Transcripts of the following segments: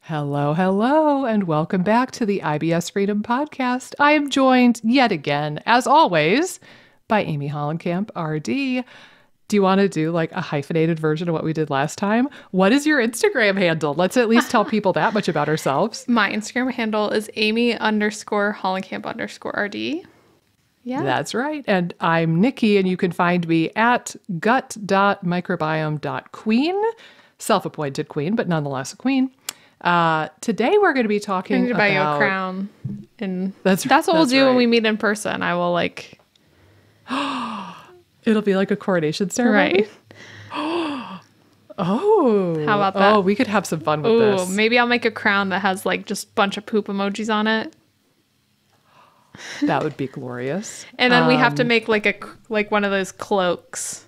Hello, hello, and welcome back to the IBS Freedom Podcast. I am joined yet again, as always, by Amy Hollenkamp, RD. Do you want to do like a hyphenated version of what we did last time? What is your Instagram handle? Let's at least tell people that much about ourselves. My Instagram handle is Amy_Hollenkamp_RD. Yeah. That's right. And I'm Nikki, and you can find me at gut.microbiome.queen. Self-appointed queen, but nonetheless a queen. Today we're going to be talking I need to buy you a crown. And that's what we'll do when we meet in person. I will like... It'll be like a coronation ceremony? Right. Oh. How about that? Oh, we could have some fun with this. Maybe I'll make a crown that has like just a bunch of poop emojis on it. That would be glorious. And then we have to make like one of those cloaks.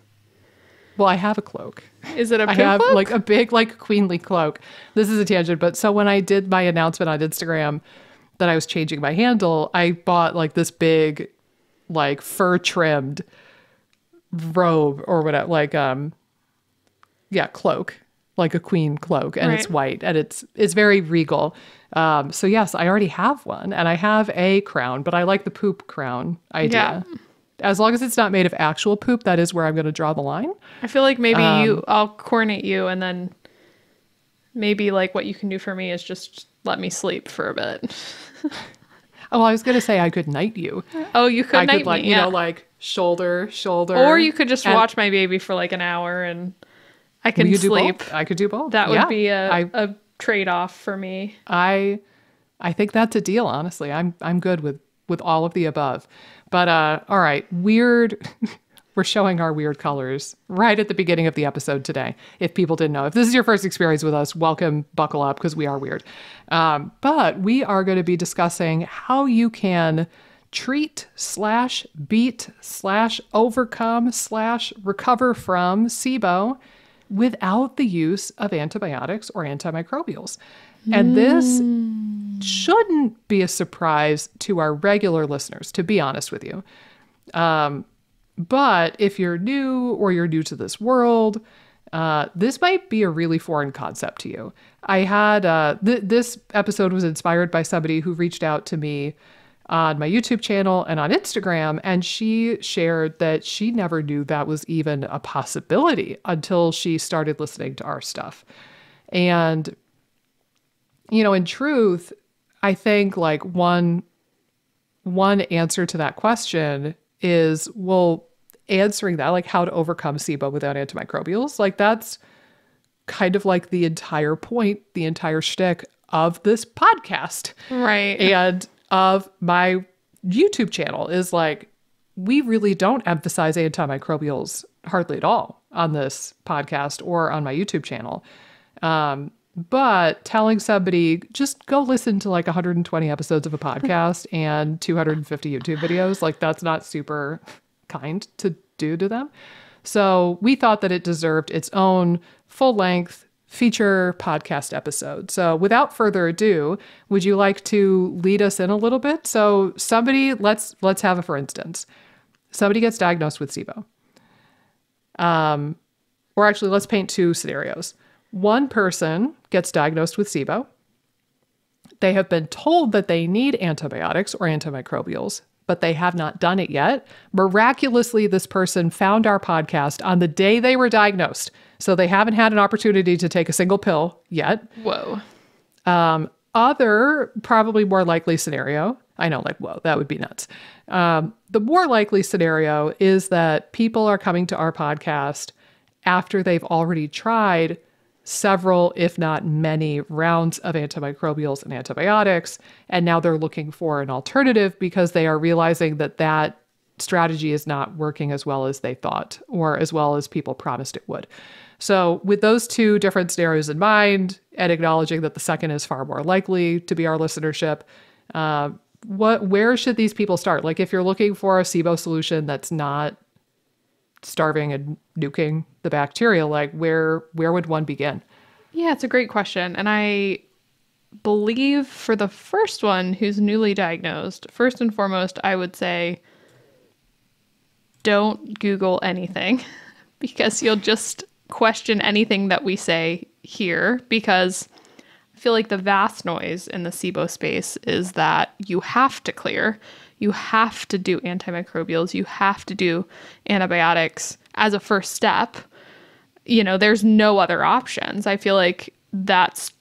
Well, I have a cloak. Is it a poop I have cloak? like a big like queenly cloak. This is a tangent, but so when I did my announcement on Instagram that I was changing my handle, I bought like this big like fur trimmed robe or whatever, like cloak, like a queen cloak, and Right. it's white and it's very regal. So yes, I already have one, and I have a crown, but I like the poop crown idea. Yeah. As long as it's not made of actual poop, that is where I'm going to draw the line. I feel like maybe I'll coordinate you, and then maybe like what you can do for me is just let me sleep for a bit. Oh, I was going to say I could knight you. Oh, you could I night could like, me, you yeah. know, like shoulder. Or you could just and watch my baby for like an hour and I we can could do sleep. both. I could do both. That would Yeah. be a trade-off for me. I think that's a deal, honestly. I'm good with all of the above. But all right, weird. We're showing our weird colors right at the beginning of the episode today. If people didn't know, if this is your first experience with us, welcome, buckle up, because we are weird. But we are going to be discussing how you can treat / beat / overcome / recover from SIBO without the use of antibiotics or antimicrobials. And this shouldn't be a surprise to our regular listeners, to be honest with you. But if you're new or you're new to this world, this might be a really foreign concept to you. I had this episode was inspired by somebody who reached out to me on my YouTube channel and on Instagram, and she shared that she never knew that was even a possibility until she started listening to our stuff. And, you know, in truth, I think like one answer to that question is, well, answering that, like how to overcome SIBO without antimicrobials, like that's kind of like the entire point, the entire shtick of this podcast. Right. And of my YouTube channel is like, we really don't emphasize antimicrobials hardly at all on this podcast or on my YouTube channel. But telling somebody, just go listen to like 120 episodes of a podcast and 250 YouTube videos, like that's not super kind to do to them. So we thought that it deserved its own full-length feature podcast episode. So without further ado, would you like to lead us in a little bit? So somebody, let's have a for instance. Somebody gets diagnosed with SIBO. Or actually, let's paint two scenarios. One person gets diagnosed with SIBO. They have been told that they need antibiotics or antimicrobials, but they have not done it yet. Miraculously, this person found our podcast on the day they were diagnosed. So they haven't had an opportunity to take a single pill yet. Whoa. Other, probably more likely scenario, I know, like, whoa, that would be nuts. The more likely scenario is that people are coming to our podcast after they've already tried several, if not many, rounds of antimicrobials and antibiotics, and now they're looking for an alternative because they are realizing that that strategy is not working as well as they thought or as well as people promised it would. So with those two different scenarios in mind and acknowledging that the second is far more likely to be our listenership, where should these people start? Like if you're looking for a SIBO solution that's not starving and nuking the bacteria, like where would one begin? Yeah, it's a great question. And I believe for the first one who's newly diagnosed, first and foremost, I would say don't Google anything because you'll just question anything that we say here, because I feel like the vast noise in the SIBO space is that you have to clear, you have to do antimicrobials, you have to do antibiotics as a first step. There's no other options. I feel like that's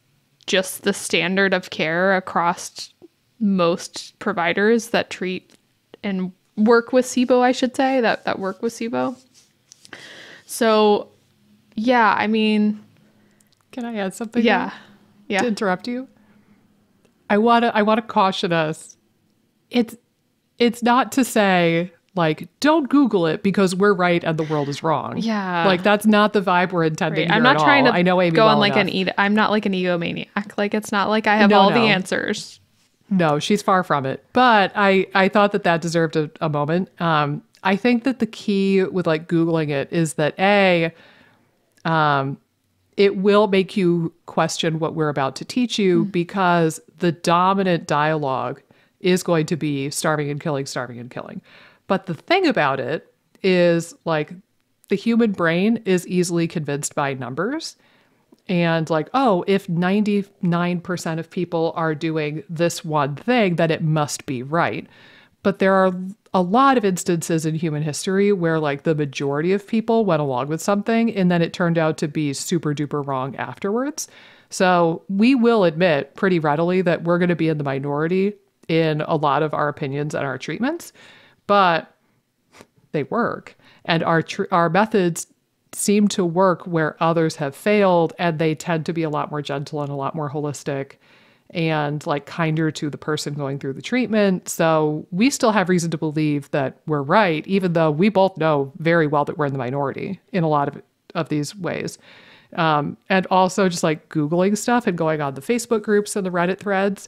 just the standard of care across most providers that treat and work with SIBO, I should say, that work with SIBO. So, yeah, I mean... Can I add something? Yeah. Yeah. To interrupt you? I want to caution us. It's not to say, like, don't Google it because we're right and the world is wrong. Yeah. Like, that's not the vibe we're intending here I'm not at trying all. to I know Amy go well on like enough. I'm not like an egomaniac. Like, it's not like I have all the answers. No, she's far from it. But I thought that deserved a moment. I think that the key with like Googling it is that it will make you question what we're about to teach you because the dominant dialogue is going to be starving and killing, starving and killing. But the thing about it is like the human brain is easily convinced by numbers. And like, oh, if 99% of people are doing this one thing, then it must be right. But there are a lot of instances in human history where like the majority of people went along with something and then it turned out to be super duper wrong afterwards. So we will admit pretty readily that we're going to be in the minority in a lot of our opinions and our treatments, but they work. And our methods seem to work where others have failed, and they tend to be a lot more gentle and a lot more holistic and like kinder to the person going through the treatment. So we still have reason to believe that we're right, even though we both know very well that we're in the minority in a lot of these ways. And also just like Googling stuff and going on the Facebook groups and the Reddit threads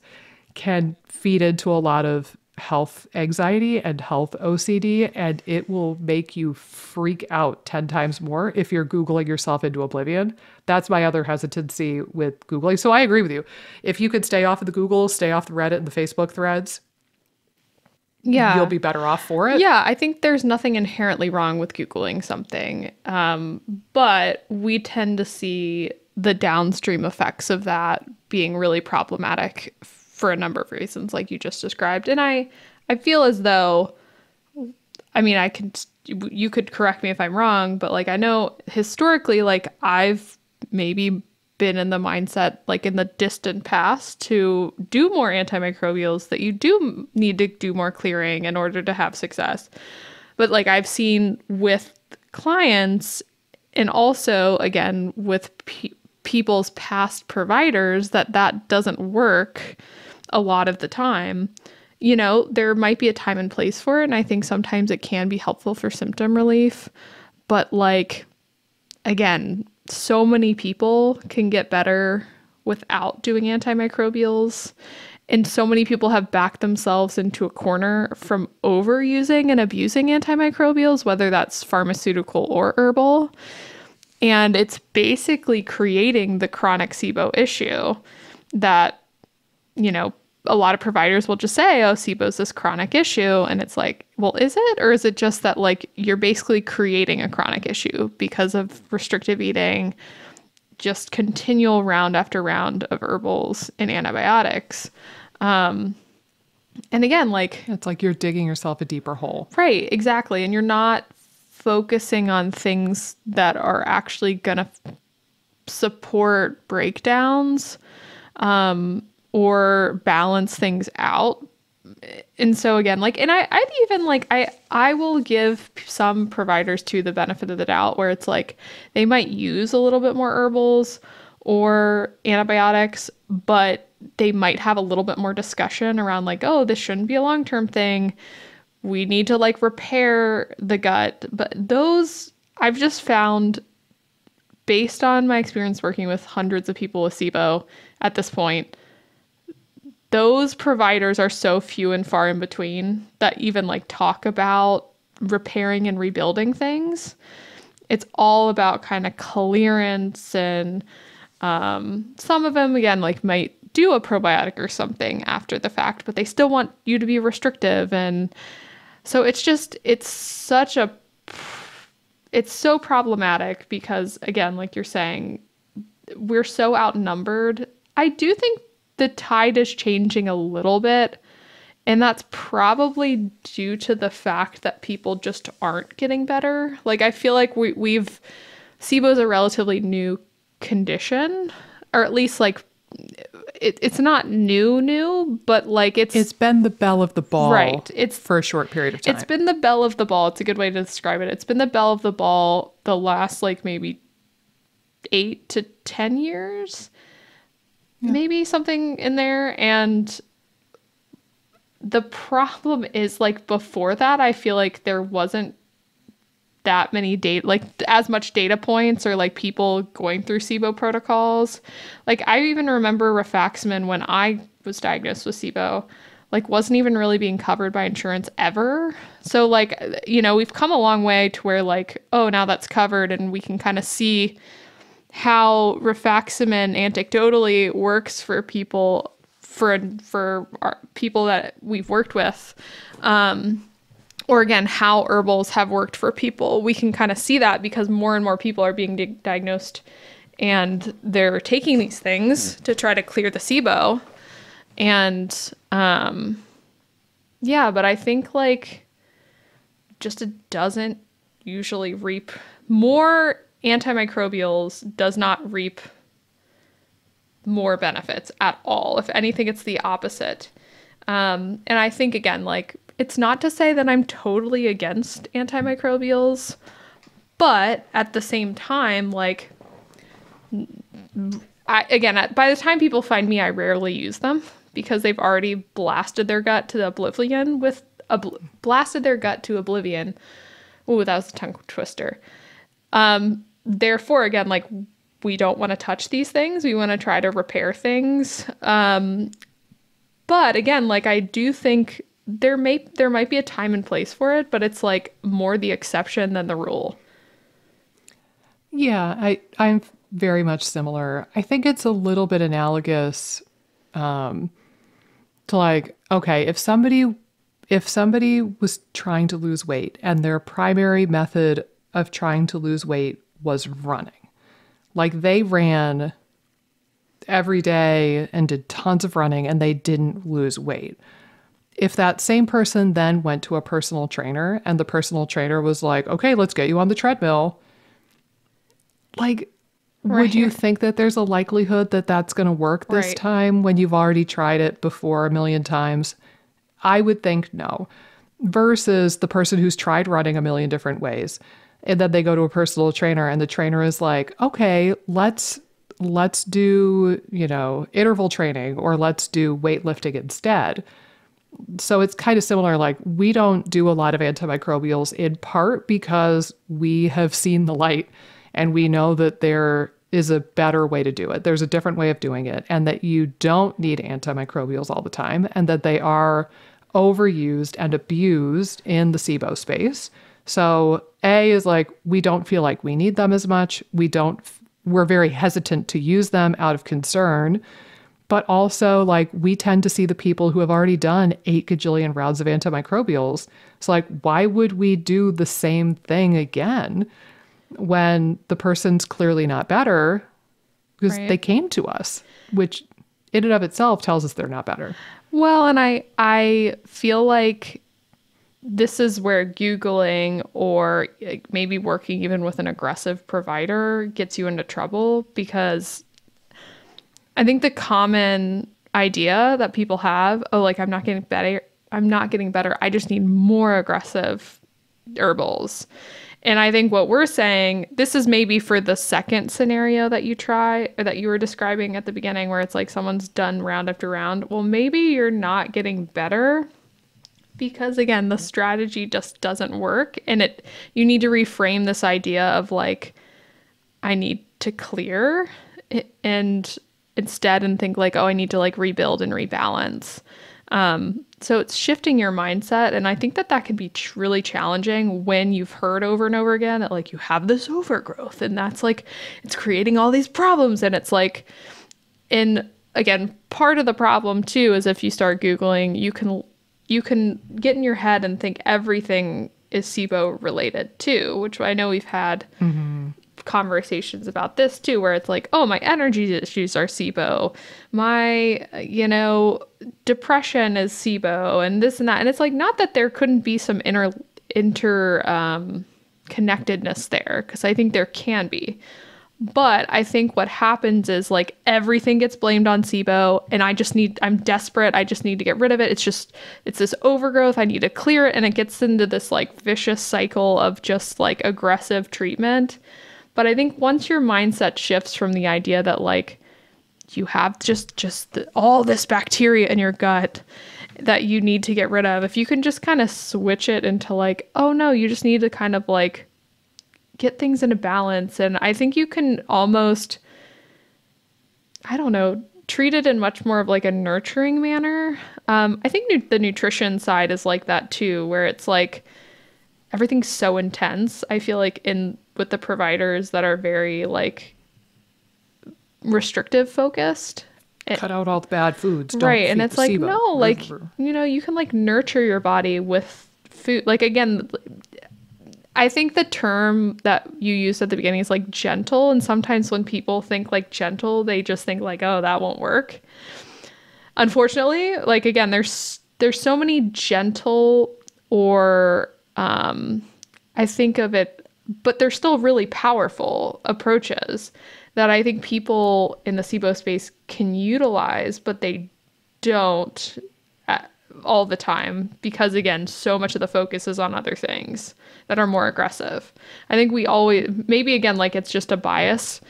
can feed into a lot of health anxiety and health OCD, and it will make you freak out 10 times more if you're Googling yourself into oblivion. That's my other hesitancy with Googling. So I agree with you. If you could stay off of the Google, stay off the Reddit and the Facebook threads, you'll be better off for it. Yeah, I think there's nothing inherently wrong with Googling something. But we tend to see the downstream effects of that being really problematic for a number of reasons, like you just described. And I feel as though, I mean, you could correct me if I'm wrong, but like, I know historically, like I've maybe been in the mindset, like in the distant past, to do more antimicrobials, that you do need to do more clearing in order to have success. But like I've seen with clients and also again with people's past providers that doesn't work a lot of the time. There might be a time and place for it, and I think sometimes it can be helpful for symptom relief. But like, again, so many people can get better without doing antimicrobials, and so many people have backed themselves into a corner from overusing and abusing antimicrobials, whether that's pharmaceutical or herbal. And it's basically creating the chronic SIBO issue that, a lot of providers will just say, oh, SIBO is this chronic issue. And it's like, well, is it? Or is it just that like you're basically creating a chronic issue because of restrictive eating, just continual round after round of herbals and antibiotics? And again, like... It's like you're digging yourself a deeper hole. Right, exactly. And you're not focusing on things that are actually going to support breakdowns, or balance things out. And so again, like, and I'd even like, I will give some providers too the benefit of the doubt where it's like, they might use a little bit more herbals or antibiotics, but they might have a little bit more discussion around like, oh, this shouldn't be a long-term thing. We need to like repair the gut. But those I've just found, based on my experience working with hundreds of people with SIBO at this point, those providers are so few and far in between that even like talk about repairing and rebuilding things. It's all about kind of clearance, and some of them, again, like might do a probiotic or something after the fact, but they still want you to be restrictive. And so it's so problematic because, again, like you're saying, we're so outnumbered. I do think the tide is changing a little bit. And that's probably due to the fact that people just aren't getting better. Like, I feel like SIBO is a relatively new condition, or at least like it's not new, but like it's been the bell of the ball, right? It's for a short period of time. It's been the bell of the ball. It's a good way to describe it. It's been the bell of the ball the last like maybe 8 to 10 years, maybe something in there. And the problem is, like, before that, I feel like there wasn't that many as much data points or like people going through SIBO protocols. Like, I even remember rifaximin when I was diagnosed with SIBO, like, wasn't even really being covered by insurance ever. So like, you know, we've come a long way to where like, oh, now that's covered and we can kind of see how rifaximin anecdotally works for people, for our people that we've worked with, or again, how herbals have worked for people. We can kind of see that because more and more people are being diagnosed and they're taking these things to try to clear the SIBO. And yeah, but I think like just it doesn't usually reap more antimicrobials, does not reap more benefits at all. If anything, it's the opposite. And I think, again, like, it's not to say that I'm totally against antimicrobials, but at the same time, like, by the time people find me, I rarely use them because they've already blasted their gut to oblivion blasted their gut to oblivion. Ooh, that was a tongue twister. Therefore, again, like, we don't want to touch these things. We want to try to repair things. But again, like, I do think there might be a time and place for it, but it's like more the exception than the rule. Yeah, I'm very much similar. I think it's a little bit analogous to like, okay, if somebody was trying to lose weight and their primary method of trying to lose weight was running, like they ran every day and did tons of running and they didn't lose weight. If that same person then went to a personal trainer and the personal trainer was like, okay, let's get you on the treadmill, like, would you think that there's a likelihood that that's going to work this time when you've already tried it before a million times? I would think no. Versus the person who's tried running a million different ways. And then they go to a personal trainer and the trainer is like, okay, let's do, you know, interval training, or let's do weightlifting instead. So it's kind of similar. Like, we don't do a lot of antimicrobials in part because we have seen the light and we know that there is a better way to do it. There's a different way of doing it, and that you don't need antimicrobials all the time, and that they are overused and abused in the SIBO space. So A is like, we don't feel like we need them as much. We're very hesitant to use them out of concern. But also, like, we tend to see the people who have already done 8 gajillion rounds of antimicrobials. So, like, why would we do the same thing again when the person's clearly not better? Because they came to us, which in and of itself tells us they're not better. Well, and I feel like this is where Googling or maybe working even with an aggressive provider gets you into trouble, because I think the common idea that people have, oh, like, I'm not getting better, I just need more aggressive herbals. And I think what we're saying, this is maybe for the second scenario that you try, or that you were describing at the beginning, where it's like someone's done round after round. Well, maybe you're not getting better because, again, the strategy just doesn't work. And you need to reframe this idea of like, I need to clear and instead, and think like, oh, I need to like rebuild and rebalance. So it's shifting your mindset. And I think that can be really challenging when you've heard over and over again that like you have this overgrowth and that's like, it's creating all these problems. And it's like, and again, part of the problem too is if you start Googling, you can get in your head and think everything is SIBO related too, which I know we've had conversations about this too, where it's like, oh, my energy issues are SIBO, my, depression is SIBO, and this and that. And it's like, not that there couldn't be some connectedness there, because I think there can be. But I think what happens is like everything gets blamed on SIBO, and I'm desperate. I just need to get rid of it. It's this overgrowth. I need to clear it. And it gets into this like vicious cycle of just like aggressive treatment. But I think once your mindset shifts from the idea that like you have all this bacteria in your gut that you need to get rid of, if you can just kind of switch it into like, oh no, you just need to kind of like get things into balance. And I think you can almost, I don't know, treat it in much more of like a nurturing manner. I think the nutrition side is like that too, where it's like everything's so intense. I feel like with the providers that are very like restrictive focused. Cut out all the bad foods. Right. And it's like, no, like, you can like nurture your body with food. Like, again, I think the term that you used at the beginning is like gentle. And sometimes when people think like gentle, they just think like, oh, that won't work. Unfortunately, like, again, there's so many gentle or I think of it, but they're still really powerful approaches that I think people in the SIBO space can utilize, but they don't all the time because, again, so much of the focus is on other things that are more aggressive. I think we always, maybe again, like it's just a bias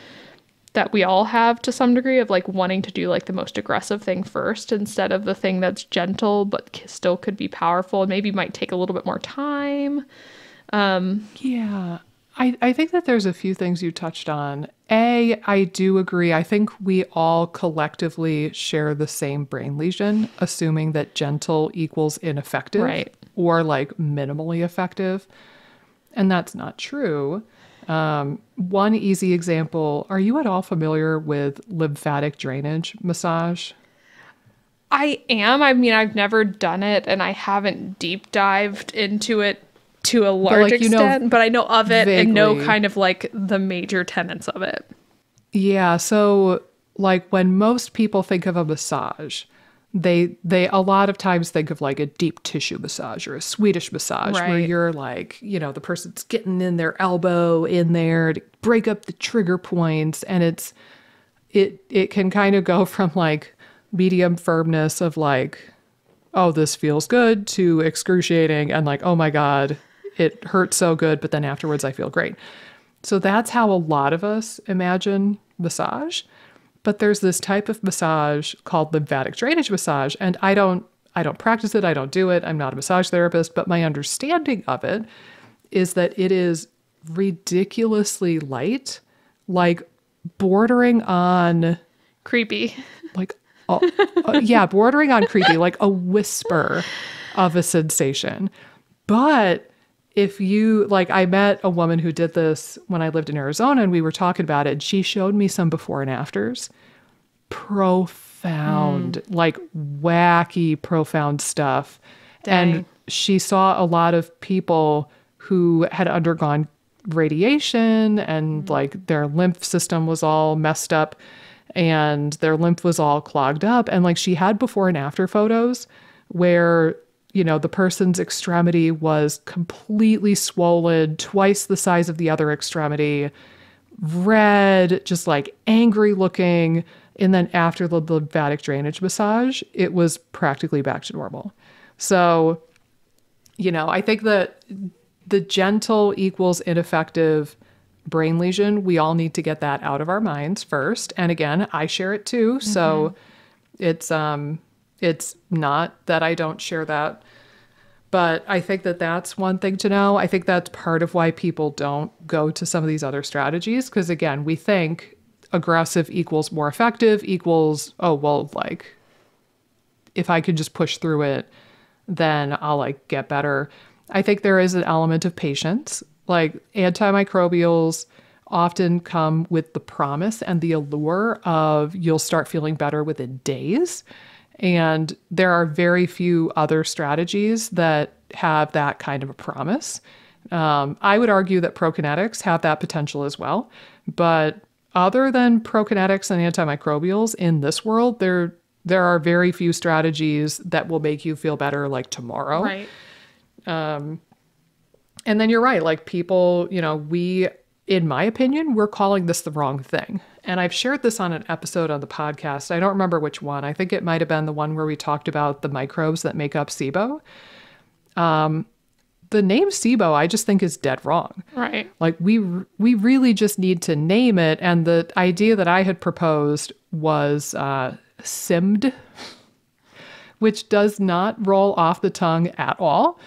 that we all have to some degree of like wanting to do like the most aggressive thing first instead of the thing that's gentle but still could be powerful and maybe might take a little bit more time. Yeah. I think that there's a few things you touched on. I do agree. I think we all collectively share the same brain lesion, assuming that gentle equals ineffective, right, or like minimally effective. And that's not true. One easy example, are you at all familiar with lymphatic drainage massage? I am. I mean, I've never done it and I haven't deep dived into it to a large extent, but I know of it vaguely, and know kind of like the major tenets of it. Yeah. So like when most people think of a massage, they a lot of times think of like a deep tissue massage or a Swedish massage, right, where you're like, the person's getting in their elbow in there to break up the trigger points. And it can kind of go from like medium firmness of like, oh, this feels good, to excruciating and like, oh my God, it hurts so good, but then afterwards I feel great. So that's how a lot of us imagine massage. But there's this type of massage called lymphatic drainage massage, and I don't practice it, I don't do it, I'm not a massage therapist, but my understanding of it is that it is ridiculously light, like bordering on creepy. Like yeah, bordering on creepy, like a whisper of a sensation. But if you, like, I met a woman who did this when I lived in Arizona and we were talking about it, and she showed me some before and afters. Profound, like wacky, profound stuff. Dang. And she saw a lot of people who had undergone radiation and like their lymph system was all messed up and their lymph was all clogged up. And like she had before and after photos where, the person's extremity was completely swollen, twice the size of the other extremity, red, just like angry looking. And then after the lymphatic drainage massage, it was practically back to normal. So, I think that the gentle equals ineffective brain lesion, we all need to get that out of our minds first. And again, I share it too. Mm-hmm. So it's not that I don't share that, but I think that that's one thing to know. I think that's part of why people don't go to some of these other strategies. Because again, we think aggressive equals more effective equals, oh, well, like if I could just push through it, then I'll like get better. I think there is an element of patience. Like antimicrobials often come with the promise and the allure of you'll start feeling better within days. And there are very few other strategies that have that kind of a promise. I would argue that prokinetics have that potential as well. But other than prokinetics and antimicrobials in this world, there are very few strategies that will make you feel better like tomorrow. Right. And then you're right. Like people, in my opinion, we're calling this the wrong thing. And I've shared this on an episode on the podcast. I don't remember which one. I think it might have been the one where we talked about the microbes that make up SIBO. The name SIBO, I just think is dead wrong. Right. Like we really just need to name it. And the idea that I had proposed was SIMD, which does not roll off the tongue at all,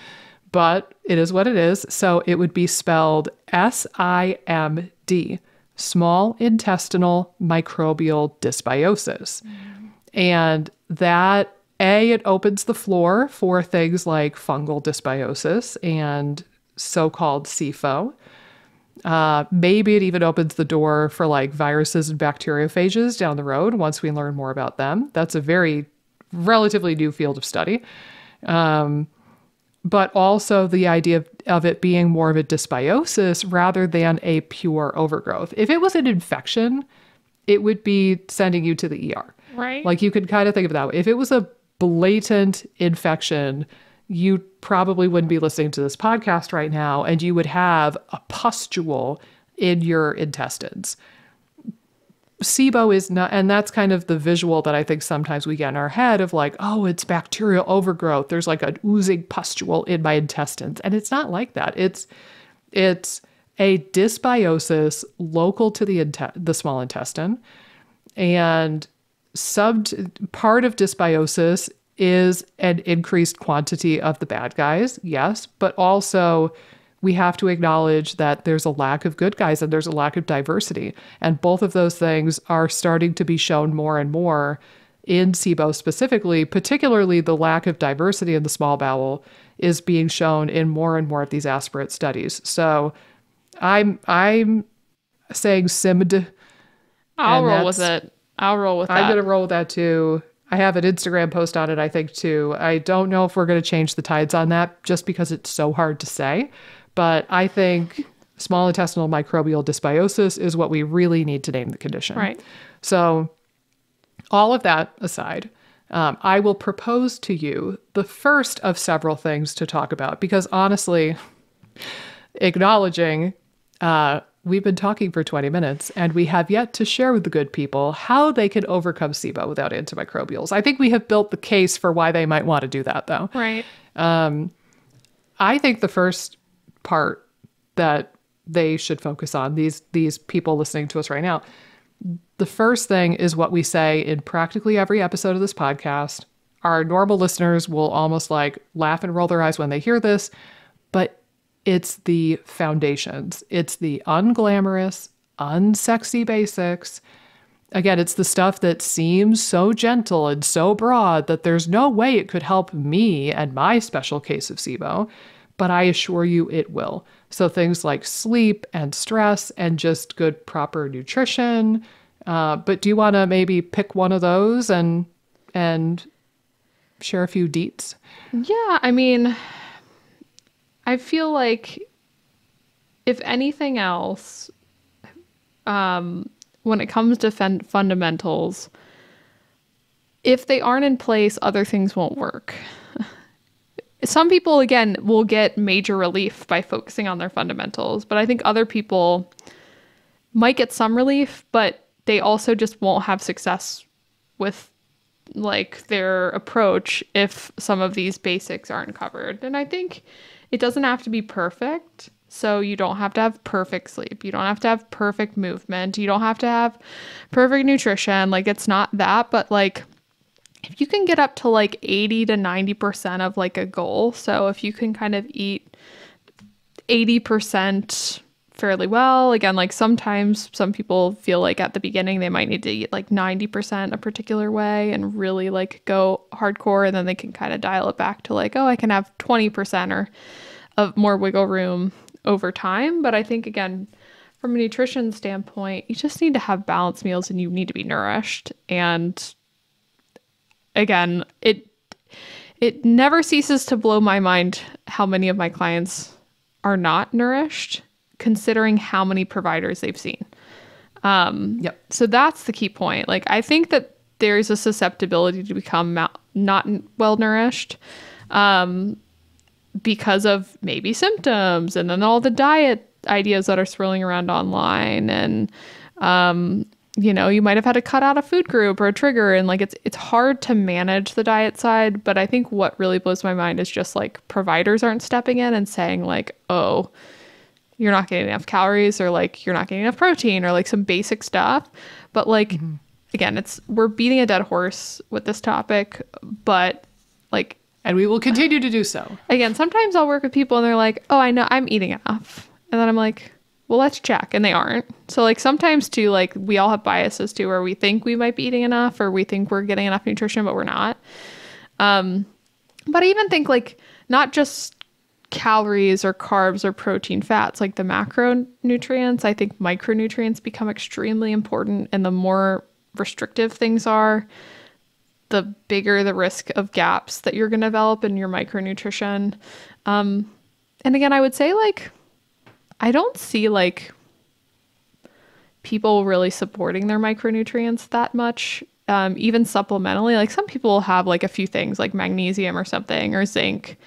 but it is what it is. So it would be spelled SIMD, small intestinal microbial dysbiosis. And that, it opens the floor for things like fungal dysbiosis and so-called SIFO. Maybe it even opens the door for like viruses and bacteriophages down the road once we learn more about them. That's a very relatively new field of study. But also the idea of it being more of a dysbiosis rather than a pure overgrowth. If it was an infection, it would be sending you to the ER. Right. Like you could kind of think of it that way. If it was a blatant infection, you probably wouldn't be listening to this podcast right now, and you would have a pustule in your intestines. SIBO is not, and that's kind of the visual that I think sometimes we get in our head of like, oh, it's bacterial overgrowth. There's like an oozing pustule in my intestines. And it's not like that. It's a dysbiosis local to the small intestine. And part of dysbiosis is an increased quantity of the bad guys, yes, but also we have to acknowledge that there's a lack of good guys and there's a lack of diversity. And both of those things are starting to be shown more and more in SIBO specifically, particularly the lack of diversity in the small bowel is being shown in more and more of these aspirate studies. So I'm saying SIMD. I'll roll with it. I'll roll with that. I'm going to roll with that too. I have an Instagram post on it, I think, too. I don't know if we're going to change the tides on that just because it's so hard to say. But I think small intestinal microbial dysbiosis is what we really need to name the condition. Right. So all of that aside, I will propose to you the first of several things to talk about because honestly, acknowledging we've been talking for 20 minutes and we have yet to share with the good people how they can overcome SIBO without antimicrobials. I think we have built the case for why they might want to do that though. Right. I think the first part that they should focus on, these people listening to us right now, the first thing is what we say in practically every episode of this podcast. Our normal listeners will almost like laugh and roll their eyes when they hear this, but it's the foundations. It's the unglamorous, unsexy basics. Again, it's the stuff that seems so gentle and so broad that there's no way it could help me and my special case of SIBO, but I assure you it will. So things like sleep and stress and just good proper nutrition. But do you want to maybe pick one of those and share a few deets? Yeah, I mean, I feel like if anything else, when it comes to fundamentals, if they aren't in place, other things won't work. Some people, again, will get major relief by focusing on their fundamentals, but I think other people might get some relief, but they also just won't have success with like their approach if some of these basics aren't covered. And I think it doesn't have to be perfect. So you don't have to have perfect sleep. You don't have to have perfect movement. You don't have to have perfect nutrition. Like it's not that, but like if you can get up to like 80 to 90% of like a goal. So if you can kind of eat 80% fairly well, again, like sometimes some people feel like at the beginning they might need to eat like 90% a particular way and really like go hardcore, and then they can kind of dial it back to like, oh, I can have 20% or of more wiggle room over time. But I think again, from a nutrition standpoint, you just need to have balanced meals and you need to be nourished. And again, it never ceases to blow my mind how many of my clients are not nourished, considering how many providers they've seen. Yep. So that's the key point. Like, I think that there's a susceptibility to become not well nourished because of maybe symptoms and then all the diet ideas that are swirling around online. And, you might have had to cut out a food group or a trigger. And like, it's hard to manage the diet side. But I think what really blows my mind is just like providers aren't stepping in and saying like, oh, you're not getting enough calories, or like you're not getting enough protein, or like some basic stuff. But like, again, we're beating a dead horse with this topic, but like, and we will continue to do so. Again, sometimes I'll work with people and they're like, oh, I know I'm eating enough. And then I'm like, well, let's check. And they aren't. So like sometimes too, like we all have biases too, where we think we might be eating enough, or we think we're getting enough nutrition, but we're not. But I even think like not just calories or carbs or protein, fats, like the macronutrients, I think micronutrients become extremely important. And the more restrictive things are, the bigger the risk of gaps that you're going to develop in your micronutrition. And again, I would say like, I don't see like people really supporting their micronutrients that much, even supplementally. Like some people have like a few things like magnesium or something, or zinc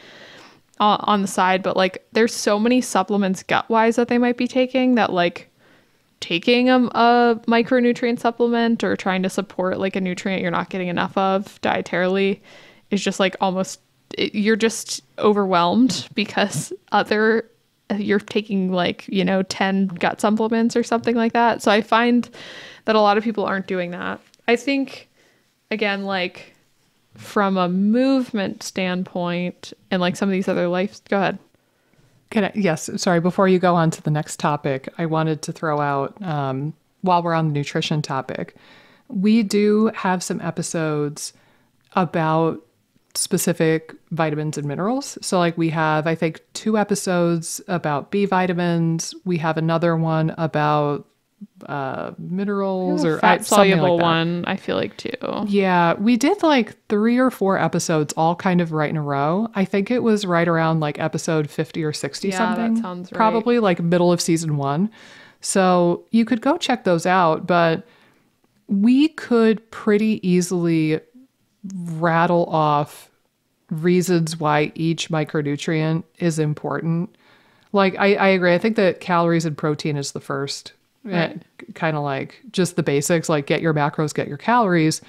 on the side, but like there's so many supplements gut wise that they might be taking that like taking a micronutrient supplement or trying to support like a nutrient you're not getting enough of dietarily is just like you're just overwhelmed because you're taking like, 10 gut supplements or something like that. So I find that a lot of people aren't doing that. I think, again, like from a movement standpoint and like some of these other go ahead. Yes, sorry, before you go on to the next topic, I wanted to throw out, while we're on the nutrition topic, we do have some episodes about specific vitamins and minerals. So like we have, I think, 2 episodes about B vitamins. We have another one about minerals or fat soluble like one, I feel like too. Yeah, we did like 3 or 4 episodes all kind of right in a row. I think it was right around like episode 50 or 60 something. That sounds right. Probably like middle of season 1. So you could go check those out, but we could pretty easily rattle off reasons why each micronutrient is important. Like I agree. I think that calories and protein is the first. Right. Kind of like just the basics, like get your macros, get your calories.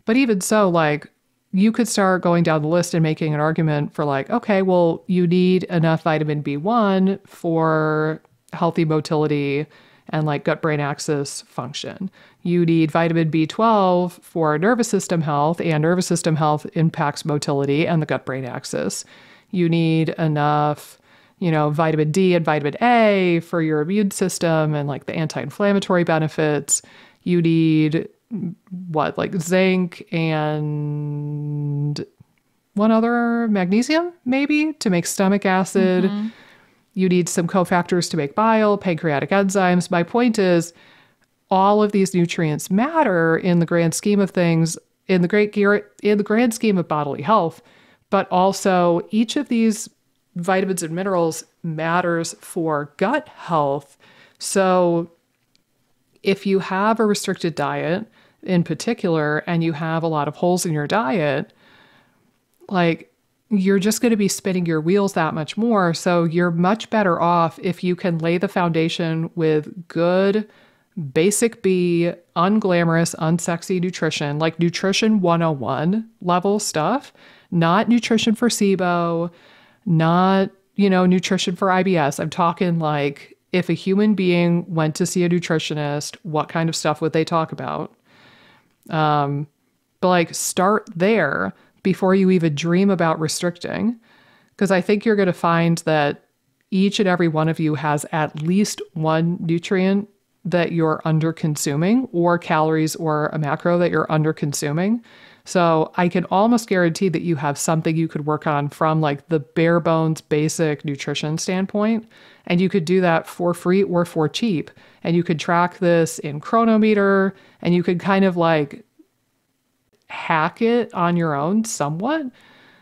But even so, like you could start going down the list and making an argument for like, okay, well, you need enough vitamin B1 for healthy motility and like gut-brain axis function. You need vitamin B12 for nervous system health, and nervous system health impacts motility and the gut-brain axis. You need enough vitamin D and vitamin A for your immune system and like the anti-inflammatory benefits. You need like zinc and one other, magnesium maybe, to make stomach acid. Mm-hmm. You need some cofactors to make bile, pancreatic enzymes. My point is all of these nutrients matter in the grand scheme of things, in the grand scheme of bodily health, but also each of these vitamins and minerals matters for gut health. So if you have a restricted diet in particular, and you have a lot of holes in your diet, like you're just going to be spinning your wheels that much more. So you're much better off if you can lay the foundation with good, basic B, unglamorous, unsexy nutrition, like nutrition 101 level stuff, not nutrition for SIBO, not, nutrition for IBS. I'm talking like if a human being went to see a nutritionist, what kind of stuff would they talk about? But like start there before you even dream about restricting, because I think you're going to find that each and every one of you has at least one nutrient that you're under consuming, or calories or a macro that you're under consuming. So I can almost guarantee that you have something you could work on from like the bare bones basic nutrition standpoint. And you could do that for free or for cheap. And you could track this in Chronometer, and you could kind of like hack it on your own somewhat.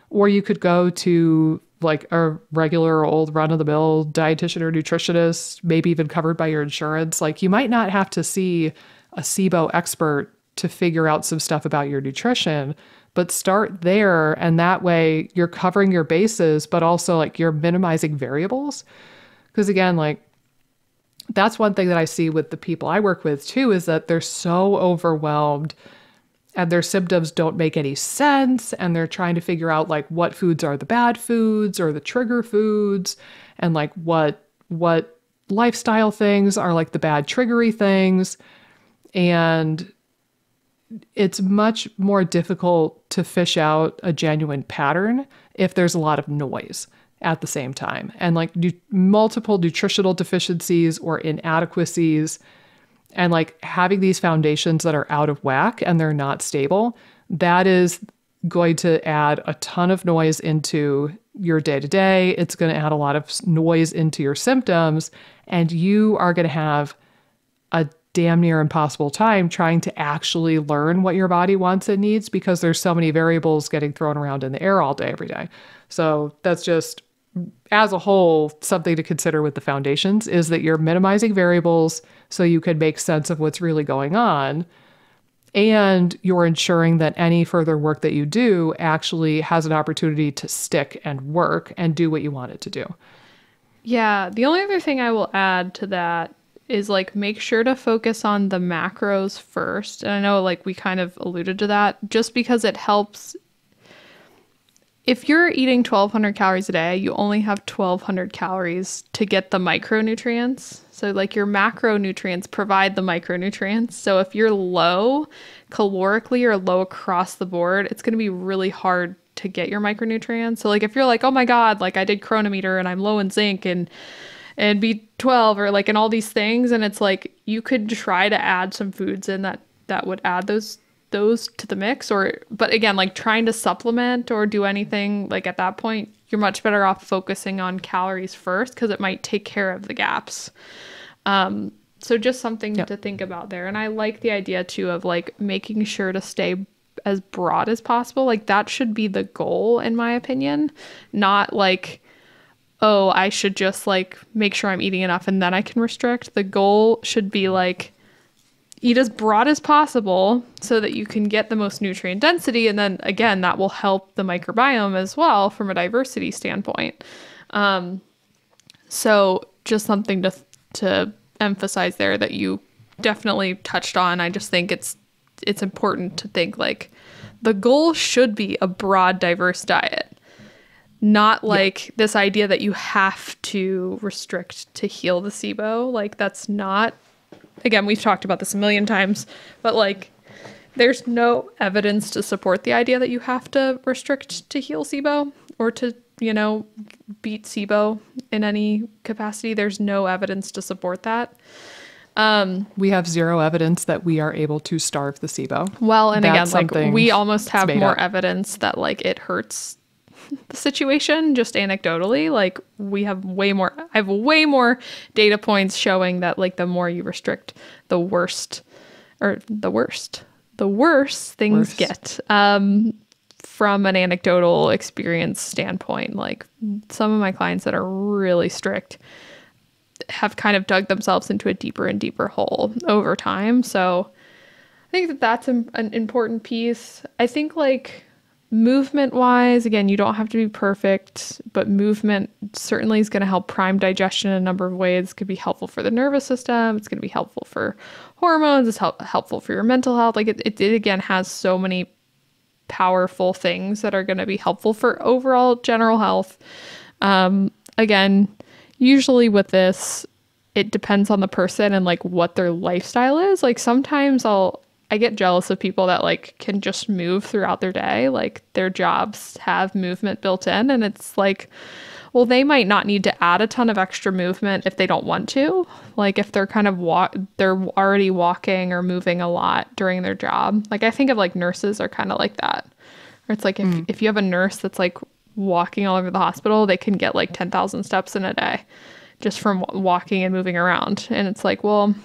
Or you could go to like a regular old run-of-the-mill dietitian or nutritionist, maybe even covered by your insurance, like you might not have to see a SIBO expert to figure out some stuff about your nutrition, but start there. And that way you're covering your bases, but also like you're minimizing variables. Because again, like that's one thing that I see with the people I work with too, is that they're so overwhelmed and their symptoms don't make any sense. And they're trying to figure out like what foods are the bad foods or the trigger foods, and like what lifestyle things are like the bad triggery things. And it's much more difficult to fish out a genuine pattern if there's a lot of noise at the same time. And like multiple nutritional deficiencies or inadequacies, and like having these foundations that are out of whack and they're not stable, that is going to add a ton of noise into your day-to-day. It's going to add a lot of noise into your symptoms, and you are going to have a damn near impossible time trying to actually learn what your body wants and needs, because there's so many variables getting thrown around in the air all day, every day. So that's just, as a whole, something to consider with the foundations, is that you're minimizing variables so you can make sense of what's really going on. And you're ensuring that any further work that you do actually has an opportunity to stick and work and do what you want it to do. Yeah. The only other thing I will add to that is like make sure to focus on the macros first. And I know like we kind of alluded to that, just because it helps. If you're eating 1,200 calories a day, you only have 1,200 calories to get the micronutrients. So like your macronutrients provide the micronutrients. So if you're low calorically or low across the board, it's going to be really hard to get your micronutrients. So like if you're like, oh my God, like I did Chronometer and I'm low in zinc and B12 or like in all these things, and it's like you could try to add some foods in that would add those to the mix, but again, like trying to supplement or do anything, like at that point you're much better off focusing on calories first, because it might take care of the gaps. So just something to think about there. And I like the idea too of like making sure to stay as broad as possible. Like that should be the goal, in my opinion, not like, oh, I should just like make sure I'm eating enough and then I can restrict. The goal should be like eat as broad as possible so that you can get the most nutrient density. And then again, that will help the microbiome as well from a diversity standpoint. So just something to emphasize there that you definitely touched on. I just think it's important to think like the goal should be a broad, diverse diet. Not like this idea that you have to restrict to heal the SIBO. Like that's not, again, we've talked about this a million times, but like there's no evidence to support the idea that you have to restrict to heal SIBO or to, beat SIBO in any capacity. There's no evidence to support that. We have zero evidence that we are able to starve the SIBO. Well, and again, like we almost have more evidence that like it hurts the situation, just anecdotally. Like I have way more data points showing that like the more you restrict, the worse things get. From an anecdotal experience standpoint, like some of my clients that are really strict have kind of dug themselves into a deeper and deeper hole over time. So I think that that's an important piece. I think like movement wise, again, you don't have to be perfect, but movement certainly is going to help prime digestion in a number of ways. It could be helpful for the nervous system. It's going to be helpful for hormones. It's helpful for your mental health. Like it again has so many powerful things that are going to be helpful for overall general health. Again, usually with this, it depends on the person and like what their lifestyle is. Like sometimes I get jealous of people that like can just move throughout their day. Like their jobs have movement built in, and it's like, well, they might not need to add a ton of extra movement if they don't want to. Like if they're kind of they're already walking or moving a lot during their job. Like I think of like nurses are kind of like that. Or it's like if you have a nurse that's like walking all over the hospital, they can get like 10,000 steps in a day just from walking and moving around. And it's like, well,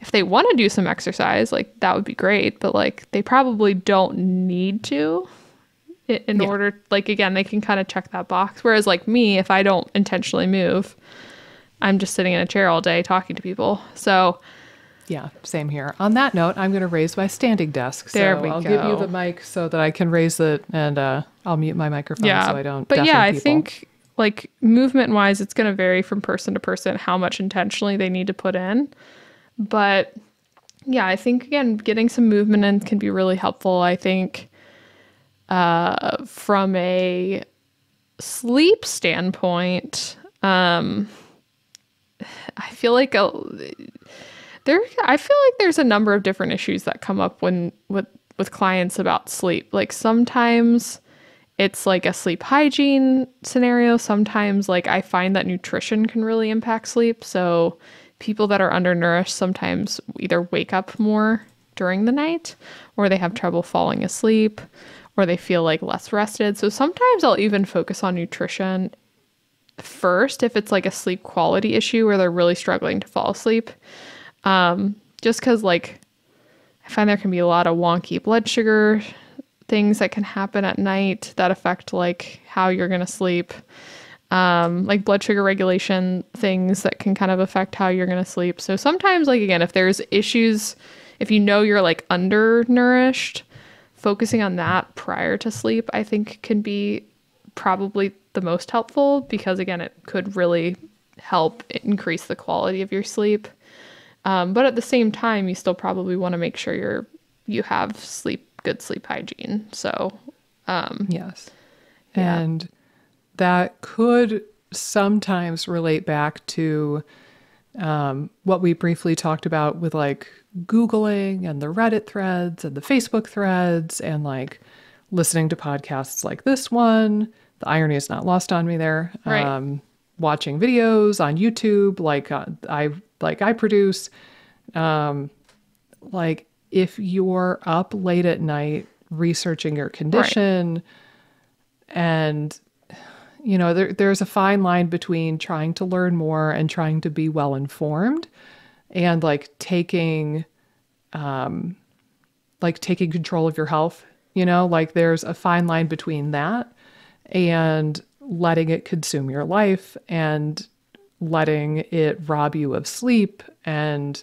if they want to do some exercise, like that would be great, but like they probably don't need to in order, like, again, they can kind of check that box. Whereas like me, if I don't intentionally move, I'm just sitting in a chair all day talking to people. So Yeah, same here. On that note, I'm going to raise my standing desk. There So we I'll give you go. the mic so that I can raise it, and I'll mute my microphone so I don't But deafen yeah, I people. think like movement wise, it's going to vary from person to person how much intentionally they need to put in. But yeah, I think again, getting some movement in can be really helpful. I think from a sleep standpoint, I feel like I feel like there's a number of different issues that come up when with clients about sleep. Like sometimes it's like a sleep hygiene scenario. Sometimes like I find that nutrition can really impact sleep. So people that are undernourished sometimes either wake up more during the night, or they have trouble falling asleep, or they feel like less rested. So sometimes I'll even focus on nutrition first if it's like a sleep quality issue where they're really struggling to fall asleep. Just because like I find there can be a lot of wonky blood sugar things that can happen at night that affect like how you're going to sleep. Like blood sugar regulation things that can kind of affect how you're going to sleep. So sometimes like, again, if there's issues, if you know you're like undernourished, focusing on that prior to sleep, I think can be probably the most helpful because again, it could really help increase the quality of your sleep. But at the same time, you still probably want to make sure you have good sleep hygiene. So, Yes. Yeah. And that could sometimes relate back to what we briefly talked about with like Googling and the Reddit threads and the Facebook threads and like listening to podcasts like this one. The irony is not lost on me there. Right. Watching videos on YouTube like I produce. Like if you're up late at night researching your condition and there's a fine line between trying to learn more and trying to be well informed and like taking control of your health, like there's a fine line between that and letting it consume your life and letting it rob you of sleep. And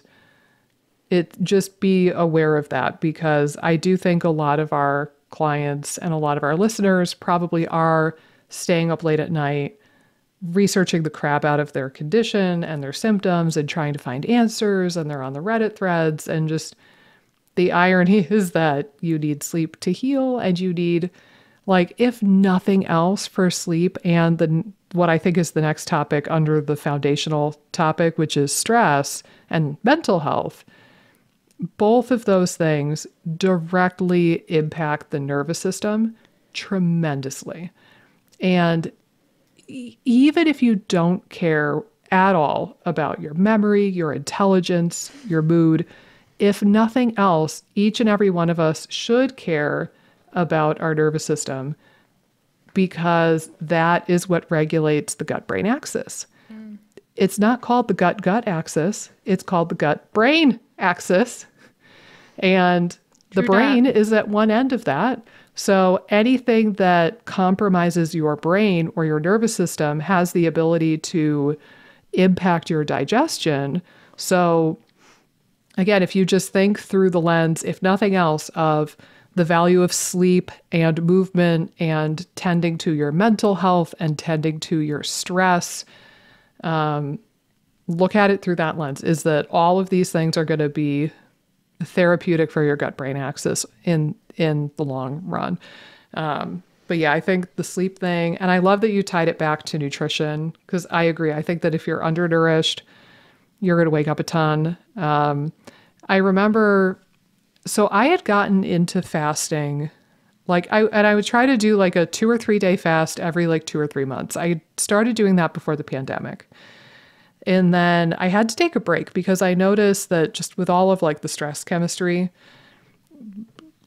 just be aware of that, because I do think a lot of our clients and a lot of our listeners probably are staying up late at night, researching the crap out of their condition and their symptoms and trying to find answers. And they're on the Reddit threads. And just the irony is that you need sleep to heal, and you need, like, if nothing else for sleep and what I think is the next topic under the foundational topic, which is stress and mental health. Both of those things directly impact the nervous system tremendously. And even if you don't care at all about your memory, your intelligence, your mood, if nothing else, each and every one of us should care about our nervous system, because that is what regulates the gut-brain axis. It's not called the gut-gut axis. It's called the gut-brain axis. And the brain is at one end of that. So anything that compromises your brain or your nervous system has the ability to impact your digestion. So again, if you just think through the lens, if nothing else, of the value of sleep and movement and tending to your mental health and tending to your stress, look at it through that lens, is that all of these things are going to be therapeutic for your gut-brain axis in the long run. But yeah, I think the sleep thing, and I love that you tied it back to nutrition, because I agree. I think that if you're undernourished, you're going to wake up a ton. I remember, so I had gotten into fasting, I would try to do like a 2 or 3 day fast every like 2 or 3 months. I started doing that before the pandemic. And then I had to take a break because I noticed that just with all of like the stress chemistry,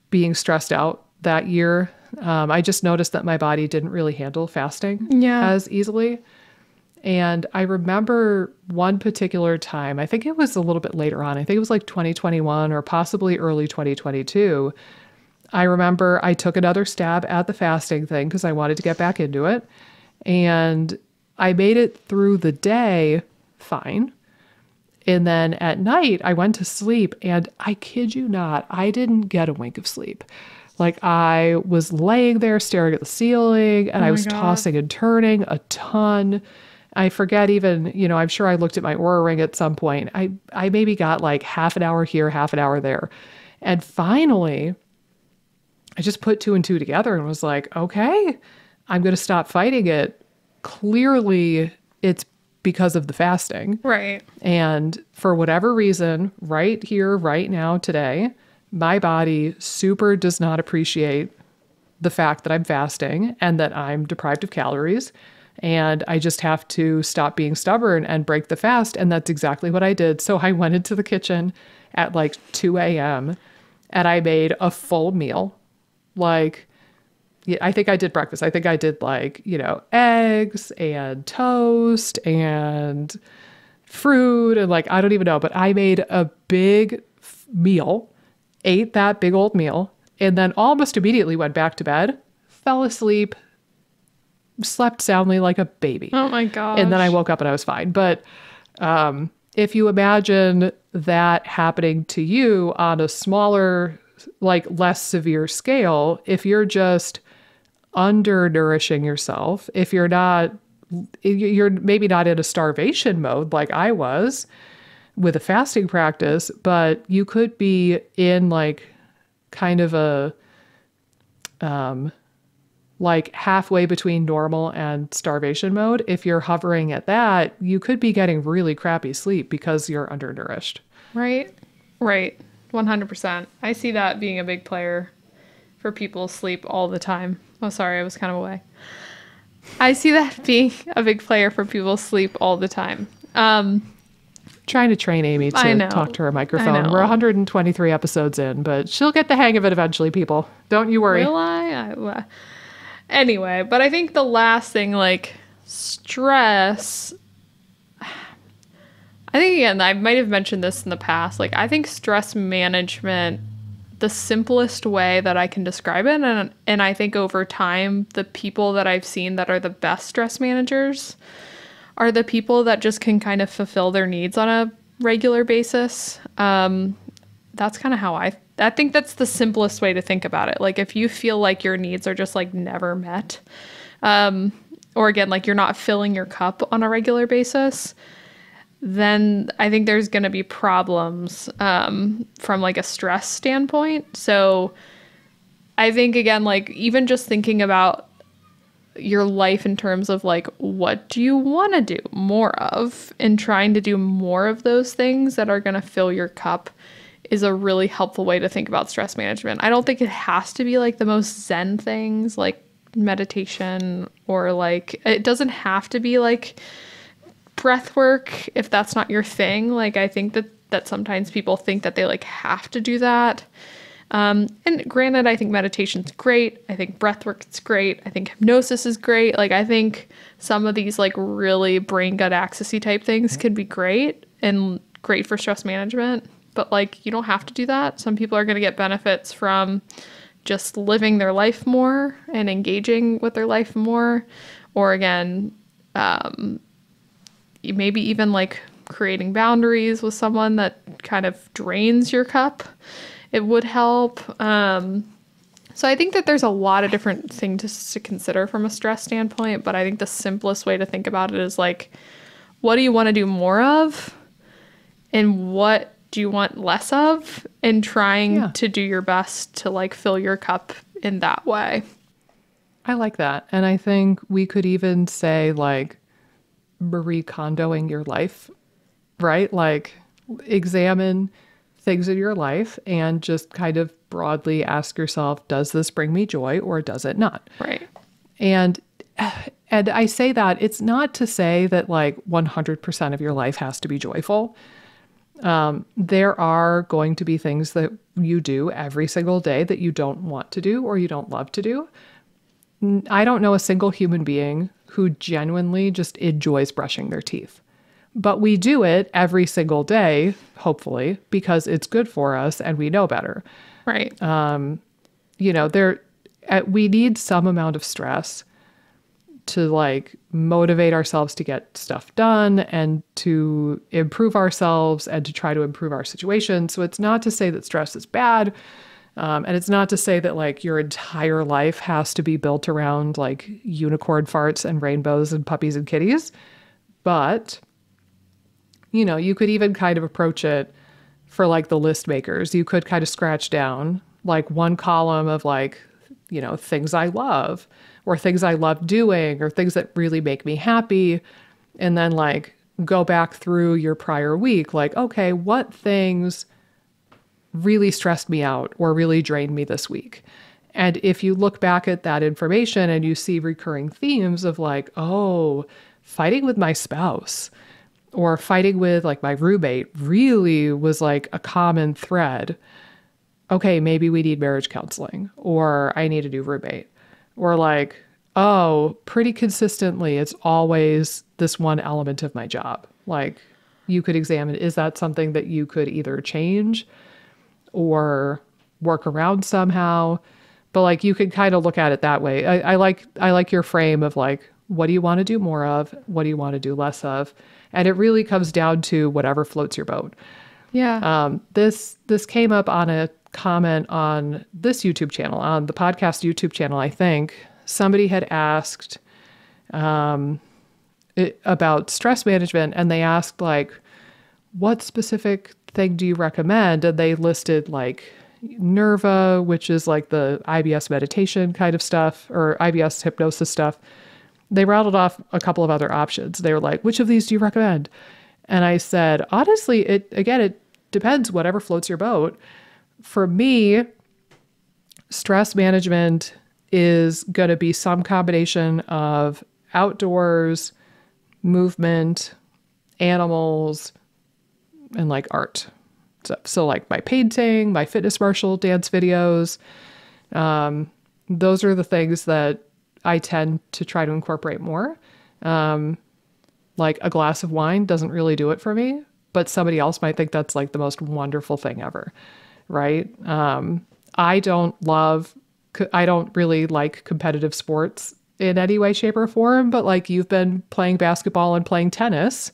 being stressed out that year, I just noticed that my body didn't really handle fasting as easily. And I remember one particular time, I think it was a little bit later on, I think it was like 2021 or possibly early 2022, I remember I took another stab at the fasting thing because I wanted to get back into it. And I made it through the day fine. And then at night, I went to sleep, and I kid you not, I didn't get a wink of sleep. Like, I was laying there staring at the ceiling, and I was tossing and turning a ton. I forget even, I'm sure I looked at my Oura ring at some point. I maybe got like half an hour here, half an hour there. And finally, I just put two and two together and was like, okay, I'm going to stop fighting it. Clearly, it's because of the fasting. Right. And for whatever reason, right here, right now, today, my body super does not appreciate the fact that I'm fasting and that I'm deprived of calories. And I just have to stop being stubborn and break the fast. And that's exactly what I did. So I went into the kitchen at like 2 a.m. and I made a full meal. Like, yeah, I think I did breakfast. I think I did like, eggs and toast and fruit and like, I don't even know, but I made a big meal, ate that big old meal, and then almost immediately went back to bed, fell asleep, slept soundly like a baby. Oh my gosh. And then I woke up and I was fine. But if you imagine that happening to you on a smaller, like less severe scale, if you're just undernourishing yourself, if you're maybe not in a starvation mode like I was with a fasting practice, but you could be in like kind of a like halfway between normal and starvation mode. If you're hovering at that, you could be getting really crappy sleep because you're undernourished. Right. 100%. I see that being a big player for people's sleep all the time. Oh, sorry, I was kind of away. I see that being a big player for people's sleep all the time. Trying to train Amy to talk to her microphone. We're 123 episodes in, but she'll get the hang of it eventually, people. Don't you worry. Will I? Anyway, but I think the last thing, like stress, I think, again, I might have mentioned this in the past. Like, I think stress management, the simplest way that I can describe it, and I think over time, the people that I've seen that are the best stress managers are the people that just can kind of fulfill their needs on a regular basis. That's kind of how I think that's the simplest way to think about it. Like, if you feel like your needs are just like never met, or again, like you're not filling your cup on a regular basis, then I think there's going to be problems from like a stress standpoint. So I think, again, like even just thinking about your life in terms of like, what do you want to do more of, and trying to do more of those things that are going to fill your cup is a really helpful way to think about stress management. I don't think it has to be like the most Zen things like meditation, or like, it doesn't have to be like breath work if that's not your thing. Like, I think that sometimes people think that they like have to do that. And granted, I think meditation's great. I think breath work is great. I think hypnosis is great. Like, I think some of these like really brain gut accessy type things could be great and great for stress management, but like, you don't have to do that. Some people are going to get benefits from just living their life more and engaging with their life more. Or again, maybe even like creating boundaries with someone that kind of drains your cup. It would help. So I think that there's a lot of different things to consider from a stress standpoint, but I think the simplest way to think about it is like, what do you want to do more of? And what do you want less of? And trying to do your best to like fill your cup in that way. I like that. And I think we could even say like Marie Kondoing your life, right? Like, examine things in your life and just kind of broadly ask yourself, does this bring me joy or does it not? Right. And I say that it's not to say that like 100% of your life has to be joyful. There are going to be things that you do every single day that you don't want to do or you don't love to do. I don't know a single human being who genuinely just enjoys brushing their teeth. But we do it every single day, hopefully, because it's good for us and we know better. Right. we need some amount of stress to like motivate ourselves to get stuff done and to improve ourselves and to try to improve our situation. So it's not to say that stress is bad. And it's not to say that like your entire life has to be built around like unicorn farts and rainbows and puppies and kitties. But, you could even kind of approach it for like the list makers. You could kind of scratch down like one column of like, things I love or things I love doing or things that really make me happy. And then like go back through your prior week, like, okay, what things really stressed me out or really drained me this week? And if you look back at that information and you see recurring themes of like, oh, fighting with my spouse or fighting with like my roommate really was like a common thread. Okay, maybe we need marriage counseling, or I need a new roommate, or like, oh, pretty consistently, it's always this one element of my job. Like you could examine, is that something that you could either change or work around somehow? But like you could kind of look at it that way. I like your frame of like, what do you want to do more of? What do you want to do less of? And it really comes down to whatever floats your boat. Yeah. This came up on a comment on this YouTube channel, on the podcast YouTube channel, I think. Somebody had asked about stress management, and they asked like, what specific thing do you recommend? And they listed like Nerva, which is like the IBS meditation kind of stuff, or IBS hypnosis stuff. They rattled off a couple of other options. They were like, which of these do you recommend? And I said, honestly, it depends, whatever floats your boat. For me, stress management is going to be some combination of outdoors, movement, animals, and like art. So like my painting, my fitness martial dance videos, those are the things that I tend to try to incorporate more. Like a glass of wine doesn't really do it for me, but somebody else might think that's like the most wonderful thing ever, right? I don't really like competitive sports in any way, shape, or form, but like you've been playing basketball and playing tennis,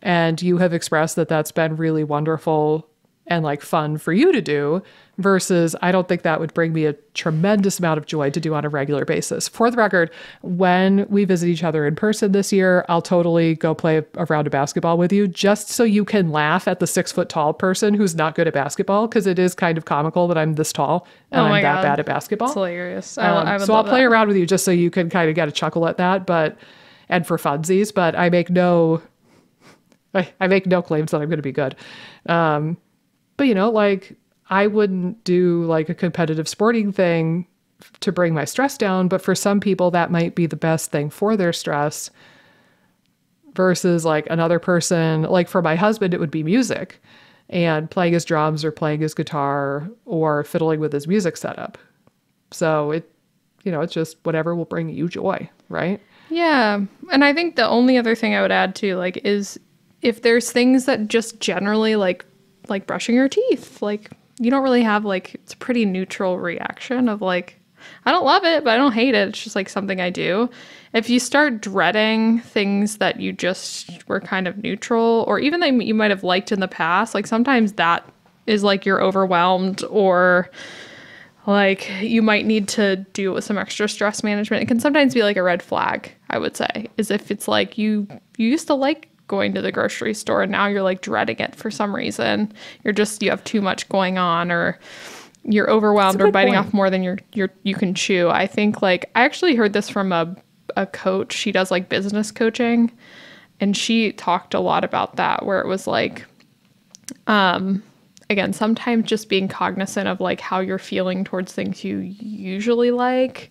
and you have expressed that that's been really wonderful and like fun for you to do, versus I don't think that would bring me a tremendous amount of joy to do on a regular basis. For the record, when we visit each other in person this year, I'll totally go play a round of basketball with you, just so you can laugh at the 6 foot tall person who's not good at basketball, because it is kind of comical that I'm this tall and I'm that bad at basketball. It's hilarious. So I'll play around with you just so you can kind of get a chuckle at that, and for funsies, but I make no claims that I'm going to be good. But like I wouldn't do like a competitive sporting thing to bring my stress down, but for some people that might be the best thing for their stress, versus like another person. Like for my husband, it would be music and playing his drums or playing his guitar or fiddling with his music setup. So it's just whatever will bring you joy, right? Yeah. And I think the only other thing I would add to like is if there's things that just generally like brushing your teeth, like you don't really have like, it's a pretty neutral reaction of like, I don't love it, but I don't hate it. It's just like something I do. If you start dreading things that you just were kind of neutral, or even that you might have liked in the past, like sometimes that is like you're overwhelmed, or like you might need to do with some extra stress management. It can sometimes be like a red flag, I would say, is if it's like you used to like going to the grocery store and now you're like dreading it for some reason. You have too much going on, or you're overwhelmed or biting off more than you can chew. I think like I actually heard this from a coach. She does like business coaching, and she talked a lot about that, where it was like again, sometimes just being cognizant of like how you're feeling towards things you usually like,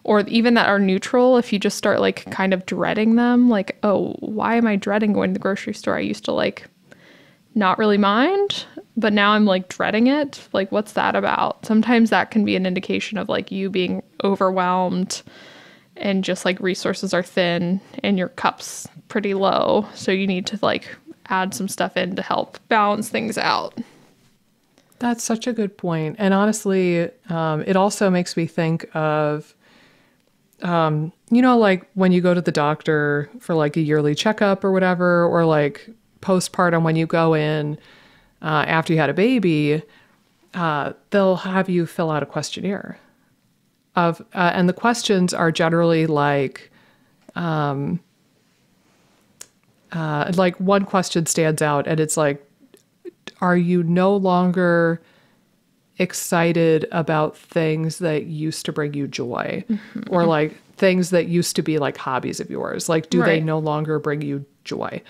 or even that are neutral. If you just start like kind of dreading them, like, oh, why am I dreading going to the grocery store? I used to like not really mind, but now I'm like dreading it. Like, what's that about? Sometimes that can be an indication of like you being overwhelmed and just like resources are thin and your cup's pretty low. So you need to like add some stuff in to help balance things out. That's such a good point. And honestly, it also makes me think of, like when you go to the doctor for like a yearly checkup or whatever, or like postpartum when you go in after you had a baby, they'll have you fill out a questionnaire and the questions are generally like one question stands out and it's like, are you no longer excited about things that used to bring you joy or like things that used to be like hobbies of yours? Like, do they Right. no longer bring you joy?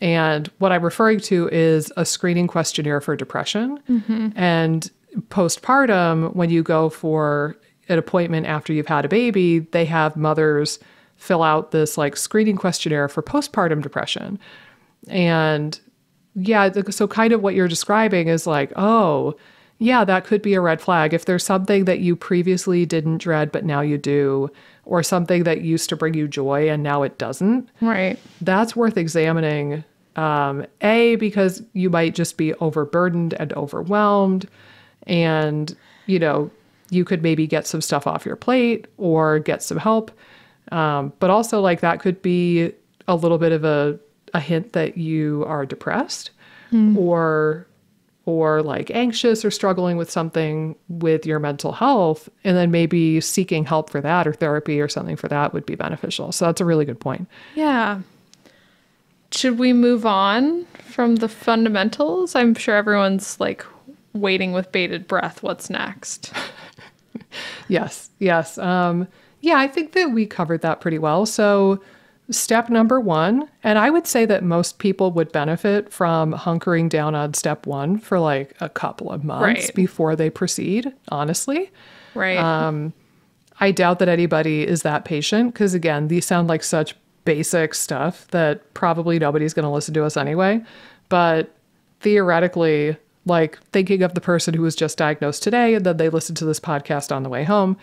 And what I'm referring to is a screening questionnaire for depression. And postpartum, when you go for an appointment after you've had a baby, they have mothers fill out this like screening questionnaire for postpartum depression. And yeah, so kind of what you're describing is like, oh, yeah, that could be a red flag. If there's something that you previously didn't dread, but now you do, or something that used to bring you joy and now it doesn't, Right. that's worth examining. Because you might just be overburdened and overwhelmed, and, you could maybe get some stuff off your plate or get some help. But also, like, that could be a little bit of a hint that you are depressed or like anxious or struggling with something with your mental health, and then maybe seeking help for that or therapy or something for that would be beneficial. So that's a really good point. Yeah. Should we move on from the fundamentals? I'm sure everyone's like waiting with bated breath. What's next? Yes. Yeah, I think that we covered that pretty well. So step number 1, and I would say that most people would benefit from hunkering down on step 1 for like a couple of months Right. before they proceed, honestly. Right. I doubt that anybody is that patient because, again, these sound like such basic stuff that probably nobody's going to listen to us anyway. But theoretically, like thinking of the person who was just diagnosed today and then they listened to this podcast on the way home,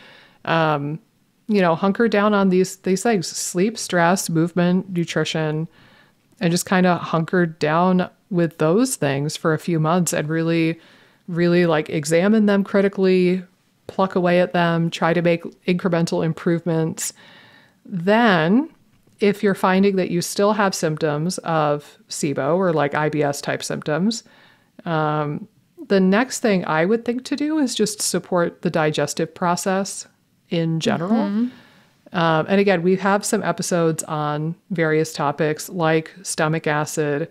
hunker down on these things: sleep, stress, movement, nutrition, and just kind of hunker down with those things for a few months and really, really like examine them critically, pluck away at them, try to make incremental improvements. Then, if you're finding that you still have symptoms of SIBO or like IBS type symptoms, the next thing I would think to do is just support the digestive process in general. And again, we have some episodes on various topics like stomach acid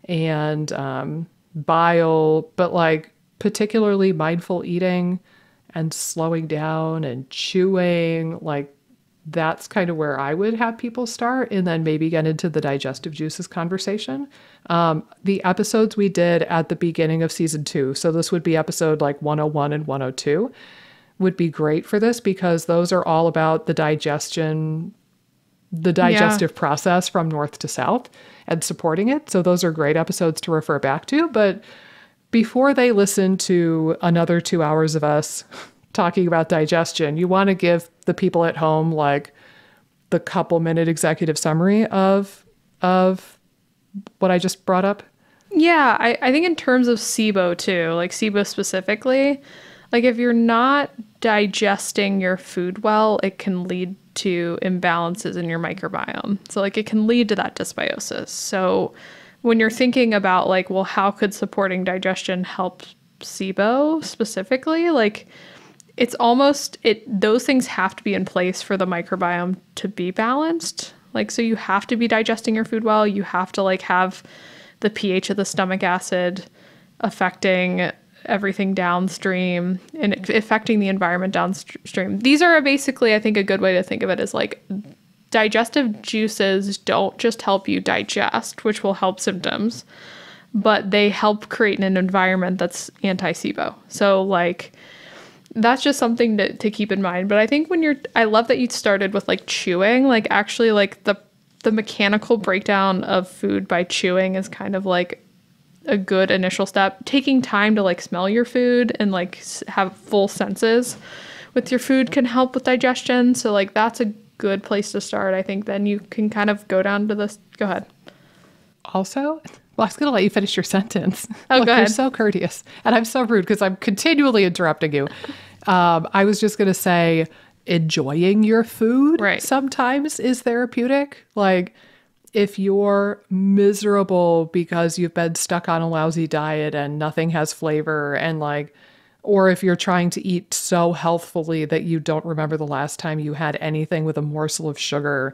and bile, but like particularly mindful eating and slowing down and chewing, like that's kind of where I would have people start and then maybe get into the digestive juices conversation. The episodes we did at the beginning of season 2, so this would be episode like 101 and 102, would be great for this because those are all about the digestive process from north to south and supporting it. So those are great episodes to refer back to. But before they listen to another 2 hours of us talking about digestion, you want to give the people at home like the couple-minute executive summary of what I just brought up. Yeah, I think in terms of SIBO too, like SIBO specifically, like if you're not digesting your food well, it can lead to imbalances in your microbiome. So like it can lead to that dysbiosis. So when you're thinking about like, well, how could supporting digestion help SIBO specifically? Like it's almost those things have to be in place for the microbiome to be balanced. Like, so you have to be digesting your food well. You have to like have the pH of the stomach acid affecting everything downstream and affecting the environment downstream. These are basically, I think, a good way to think of it is like digestive juices don't just help you digest, which will help symptoms, but they help create an environment that's anti-SIBO. So like that's just something to keep in mind. But I think I love that you started with like chewing, like actually like the mechanical breakdown of food by chewing is kind of like a good initial step. Taking time to like smell your food and like have full senses with your food can help with digestion. So like that's a good place to start. I think then you can kind of go down to this. Go ahead. Also, Well, I was going to let you finish your sentence. Oh, Look, go you're ahead. so courteous. And I'm so rude because I'm continually interrupting you. I was just going to say, enjoying your food Right. sometimes is therapeutic. Like, if you're miserable because you've been stuck on a lousy diet and nothing has flavor, and like, or if you're trying to eat so healthfully that you don't remember the last time you had anything with a morsel of sugar,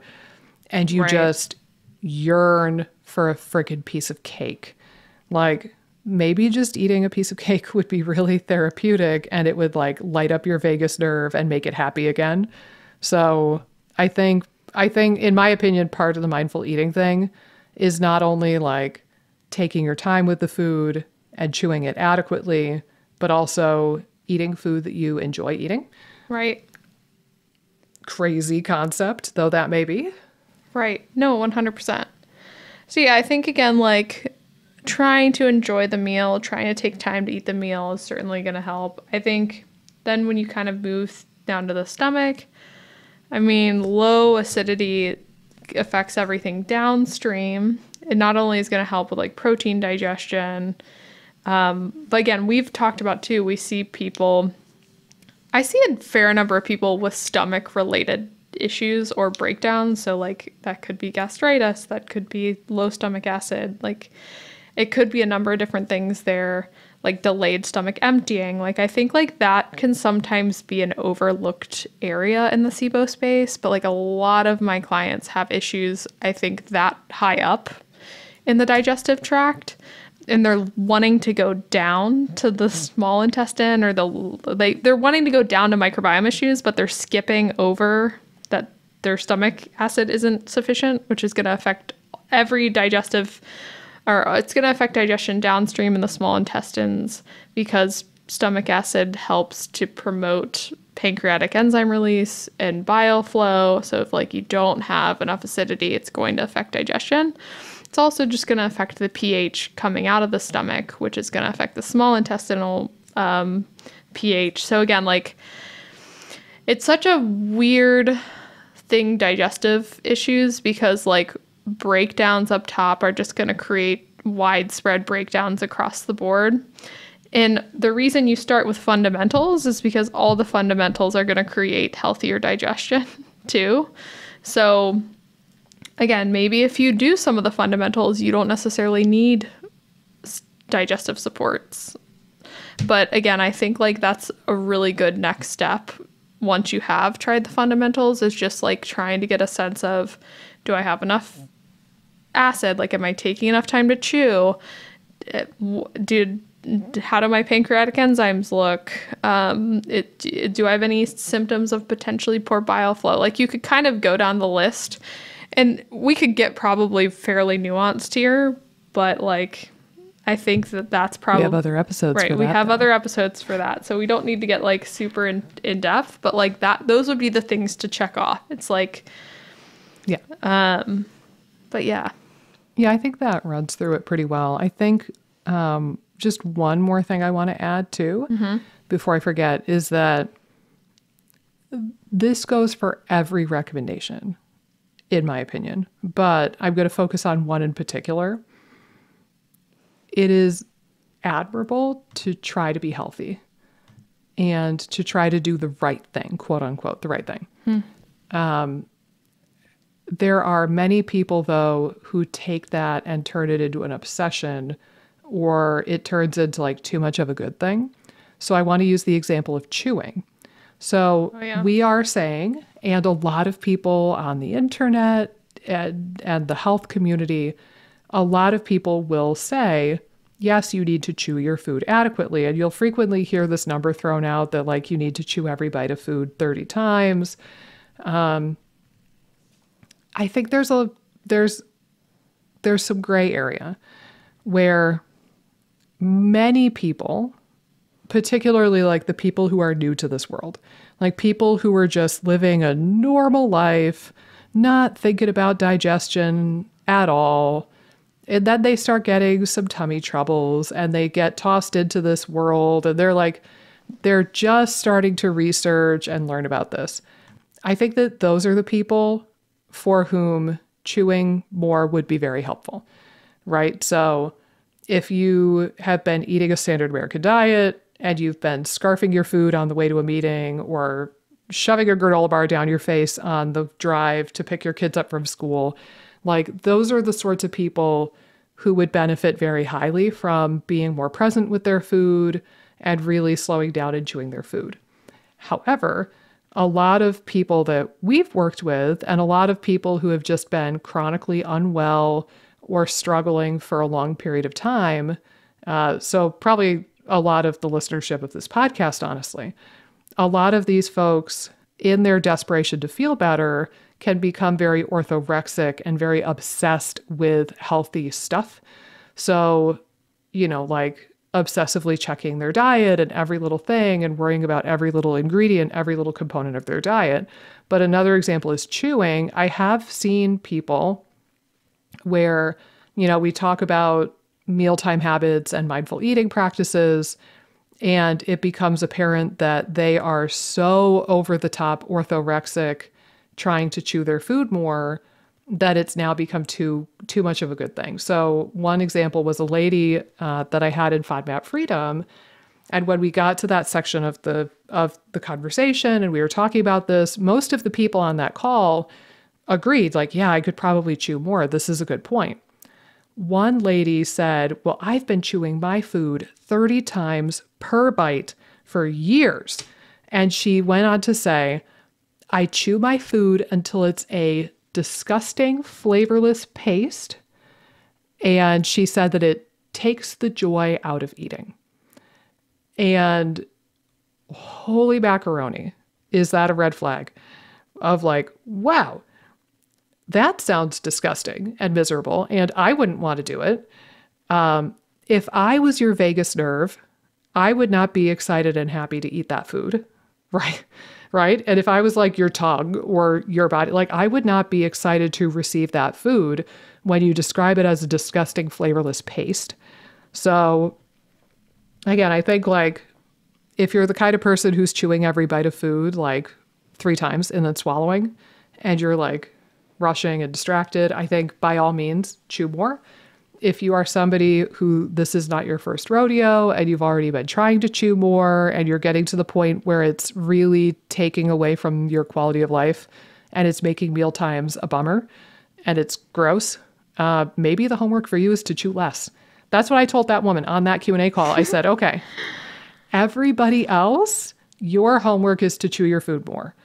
and you Right. just yearn for a freaking piece of cake. Like, maybe just eating a piece of cake would be really therapeutic, and it would like light up your vagus nerve and make it happy again. So I think in my opinion, part of the mindful eating thing is not only like taking your time with the food and chewing it adequately, but also eating food that you enjoy eating. Right. Crazy concept, though that may be. Right. No, 100%. So yeah, I think again, like trying to enjoy the meal, trying to take time to eat the meal is certainly going to help. I think then when you kind of move down to the stomach, I mean, low acidity affects everything downstream. It not only is going to help with like protein digestion, but again, we've talked about too, we see people, I see a fair number of people with stomach related issues or breakdowns. So like that could be gastritis, that could be low stomach acid, like it could be a number of different things there, like delayed stomach emptying. Like I think like that can sometimes be an overlooked area in the SIBO space, but like a lot of my clients have issues, I think, that high up in the digestive tract, and they're wanting to go down to the small intestine, or they're wanting to go down to microbiome issues, but they're skipping over that their stomach acid isn't sufficient, which is going to affect every digestive, or it's going to affect digestion downstream in the small intestines, because stomach acid helps to promote pancreatic enzyme release and bile flow. So if like you don't have enough acidity, it's going to affect digestion. It's also just going to affect the pH coming out of the stomach, which is going to affect the small intestinal pH. So again, like it's such a weird thing, digestive issues, because like breakdowns up top are just going to create widespread breakdowns across the board. And the reason you start with fundamentals is because all the fundamentals are going to create healthier digestion too. So again, maybe if you do some of the fundamentals, you don't necessarily need digestive supports. But again, I think like that's a really good next step once you have tried the fundamentals, is just like trying to get a sense of, do I have enough acid? Like, am I taking enough time to chew? How do my pancreatic enzymes look? Do I have any symptoms of potentially poor bile flow? Like you could kind of go down the list, and we could get probably fairly nuanced here, but like I think that's probably, We have other episodes right. for We that, have though. other episodes for that, so we don't need to get like super in depth. But like that, those would be the things to check off. It's like, Yeah. but yeah, Yeah, I think that runs through it pretty well. I think just one more thing I want to add too, before I forget, is that this goes for every recommendation, in my opinion, but I'm going to focus on one in particular. It is admirable to try to be healthy and to try to do the right thing, quote unquote, the right thing. There are many people, though, who take that and turn it into an obsession, or it turns into like too much of a good thing. So I want to use the example of chewing. So we are saying, and a lot of people on the internet and the health community, a lot of people will say, yes, you need to chew your food adequately. And you'll frequently hear this number thrown out that like you need to chew every bite of food 30 times. I think there's some gray area where many people, particularly like the people who are new to this world, like people who are just living a normal life, not thinking about digestion at all, and then they start getting some tummy troubles and they get tossed into this world, and they're just starting to research and learn about this. I think that those are the people for whom chewing more would be very helpful. right? So if you have been eating a standard American diet and you've been scarfing your food on the way to a meeting or shoving a granola bar down your face on the drive to pick your kids up from school, like those are the sorts of people who would benefit very highly from being more present with their food and really slowing down and chewing their food. However, a lot of people that we've worked with and a lot of people who have just been chronically unwell or struggling for a long period of time, so probably a lot of the listenership of this podcast, honestly, a lot of these folks in their desperation to feel better can become very orthorexic and very obsessed with healthy stuff. So, like obsessively checking their diet and every little thing and worrying about every little ingredient, every little component of their diet. But another example is chewing. I have seen people where, we talk about mealtime habits and mindful eating practices, and it becomes apparent that they are so over the top orthorexic, trying to chew their food more, that it's now become too much of a good thing. So one example was a lady that I had in FODMAP Freedom. And when we got to that section of the conversation and we were talking about this, most of the people on that call agreed, like, yeah, I could probably chew more. This is a good point. One lady said, well, I've been chewing my food 30 times per bite for years. And she went on to say, I chew my food until it's a disgusting, flavorless paste. And she said that it takes the joy out of eating. And holy macaroni, is that a red flag of like, wow, that sounds disgusting and miserable, and I wouldn't want to do it. If I was your vagus nerve, I would not be excited and happy to eat that food, right? Right? And if I was like your tongue or your body, like I would not be excited to receive that food when you describe it as a disgusting, flavorless paste. So again, I think like if you're the kind of person who's chewing every bite of food like 3 times and then swallowing, and you're like rushing and distracted, I think by all means, chew more. If you are somebody who this is not your first rodeo and you've already been trying to chew more and you're getting to the point where it's really taking away from your quality of life and it's making meal times a bummer and it's gross, maybe the homework for you is to chew less. That's what I told that woman on that Q&A call. I said, okay, everybody else, your homework is to chew your food more.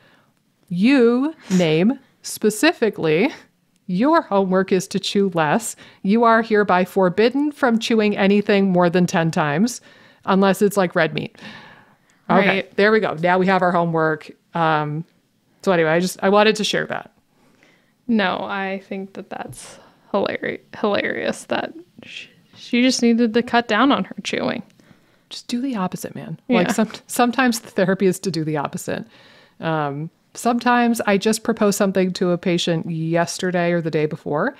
You name specifically, your homework is to chew less. You are hereby forbidden from chewing anything more than 10 times, unless it's like red meat. Okay, right. There we go. Now we have our homework. So anyway, I wanted to share that. No, I think that's hilarious that she just needed to cut down on her chewing. Just do the opposite, man. Yeah. Like sometimes the therapy is to do the opposite. Sometimes I just proposed something to a patient yesterday or the day before.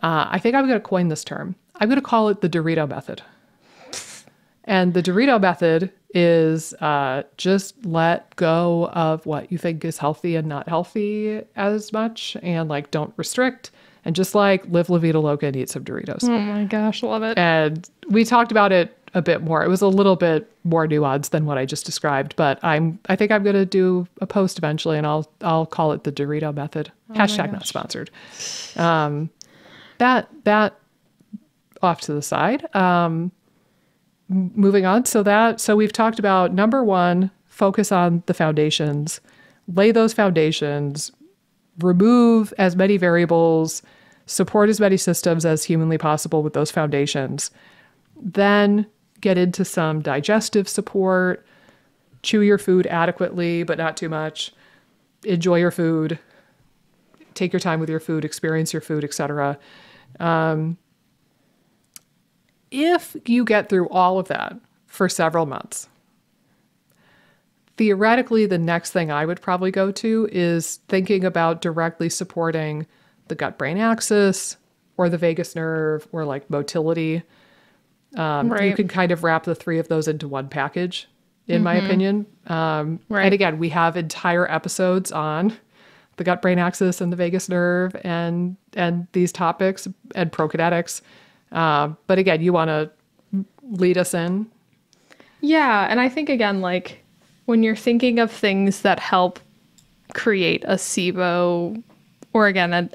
I think I'm going to coin this term. I'm going to call it the Dorito method. And the Dorito method is just let go of what you think is healthy and not healthy as much, and like don't restrict, and just like live La Vida Loca and eat some Doritos. Oh my gosh, love it. And we talked about it a bit more. It was a little bit more nuanced than what I just described, but I think I'm going to do a post eventually, and I'll call it the Dorito method. # not sponsored. That off to the side. Moving on. So we've talked about number 1, focus on the foundations, lay those foundations, remove as many variables, support as many systems as humanly possible with those foundations. Then get into some digestive support, chew your food adequately, but not too much, enjoy your food, take your time with your food, experience your food, etc. If you get through all of that for several months, theoretically, the next thing I would probably go to is thinking about directly supporting the gut-brain axis or the vagus nerve or like motility. Right. You can kind of wrap the 3 of those into one package, in my opinion. Right. And again, we have entire episodes on the gut-brain axis and the vagus nerve and these topics and prokinetics. But again, you want to lead us in? Yeah, and I think again, like when you're thinking of things that help create a SIBO, or again,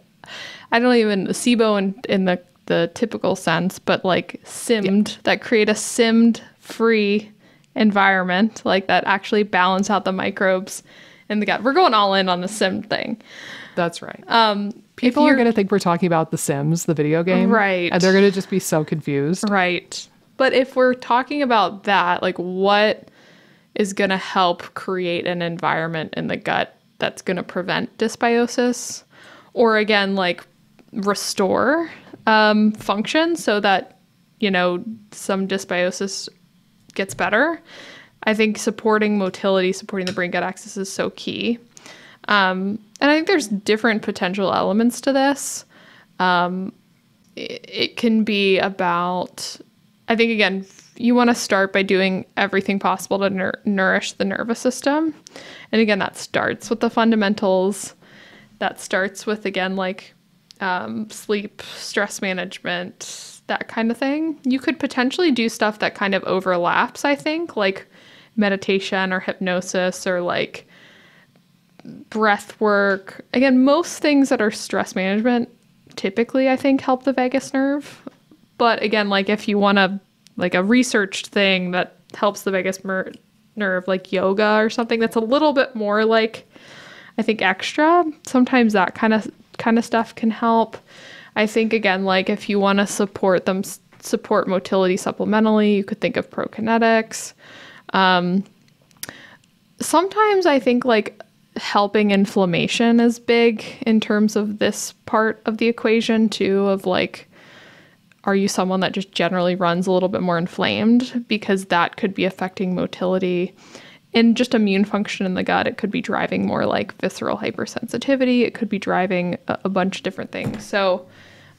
I don't even SIBO in the typical sense, but like SIMmed, that create a SIMmed free environment, like that actually balance out the microbes in the gut. We're going all in on the SIMmed thing. That's right. People are going to think we're talking about The Sims, the video game. Right. And they're going to just be so confused. Right. But if we're talking about that, like what is going to help create an environment in the gut that's going to prevent dysbiosis, or again, like restore function so that, you know, some dysbiosis gets better. I think supporting motility, supporting the brain gut axis is so key. And I think there's different potential elements to this. It can be about, I think, again, you want to start by doing everything possible to nourish the nervous system. And again, that starts with the fundamentals. That starts with, again, like sleep, stress management, that kind of thing. You could potentially do stuff that kind of overlaps, I think, like meditation or hypnosis or like breath work. Again, most things that are stress management typically, I think, help the vagus nerve. But again, like if you want to, like a researched thing that helps the vagus nerve, like yoga or something, that's a little bit more like, I think, extra. Sometimes that kind of stuff can help. I think, again, like if you want to support motility supplementally, you could think of prokinetics. Sometimes I think like helping inflammation is big in terms of this part of the equation too, of like, are you someone that just generally runs a little bit more inflamed? Because that could be affecting motility and just immune function in the gut. It could be driving more like visceral hypersensitivity. It could be driving a bunch of different things. So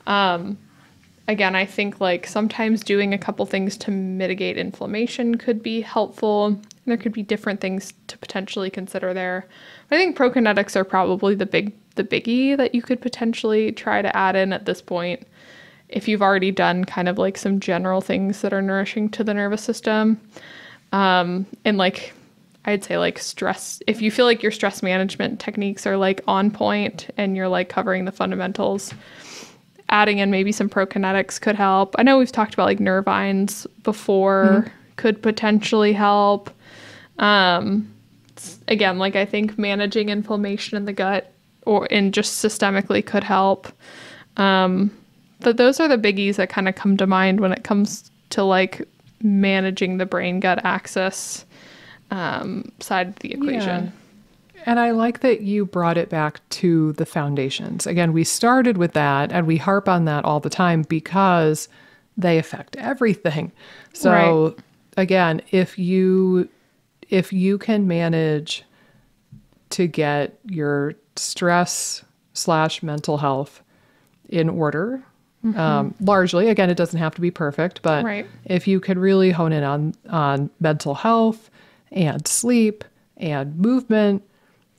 again, I think like sometimes doing a couple things to mitigate inflammation could be helpful. And there could be different things to potentially consider there. But I think prokinetics are probably the biggie that you could potentially try to add in at this point. If you've already done kind of like some general things that are nourishing to the nervous system. And like, I'd say like stress, if you feel like your stress management techniques are like on point and you're like covering the fundamentals, adding in maybe some prokinetics could help. I know we've talked about like Nervines before, could potentially help. Again, like I think managing inflammation in the gut or in just systemically could help. But those are the biggies that kind of come to mind when it comes to like managing the brain gut axis side of the equation. Yeah. And I like that you brought it back to the foundations. Again, we started with that and we harp on that all the time because they affect everything. So again, if you can manage to get your stress / mental health in order, largely, again, it doesn't have to be perfect, but if you can really hone in on mental health and sleep and movement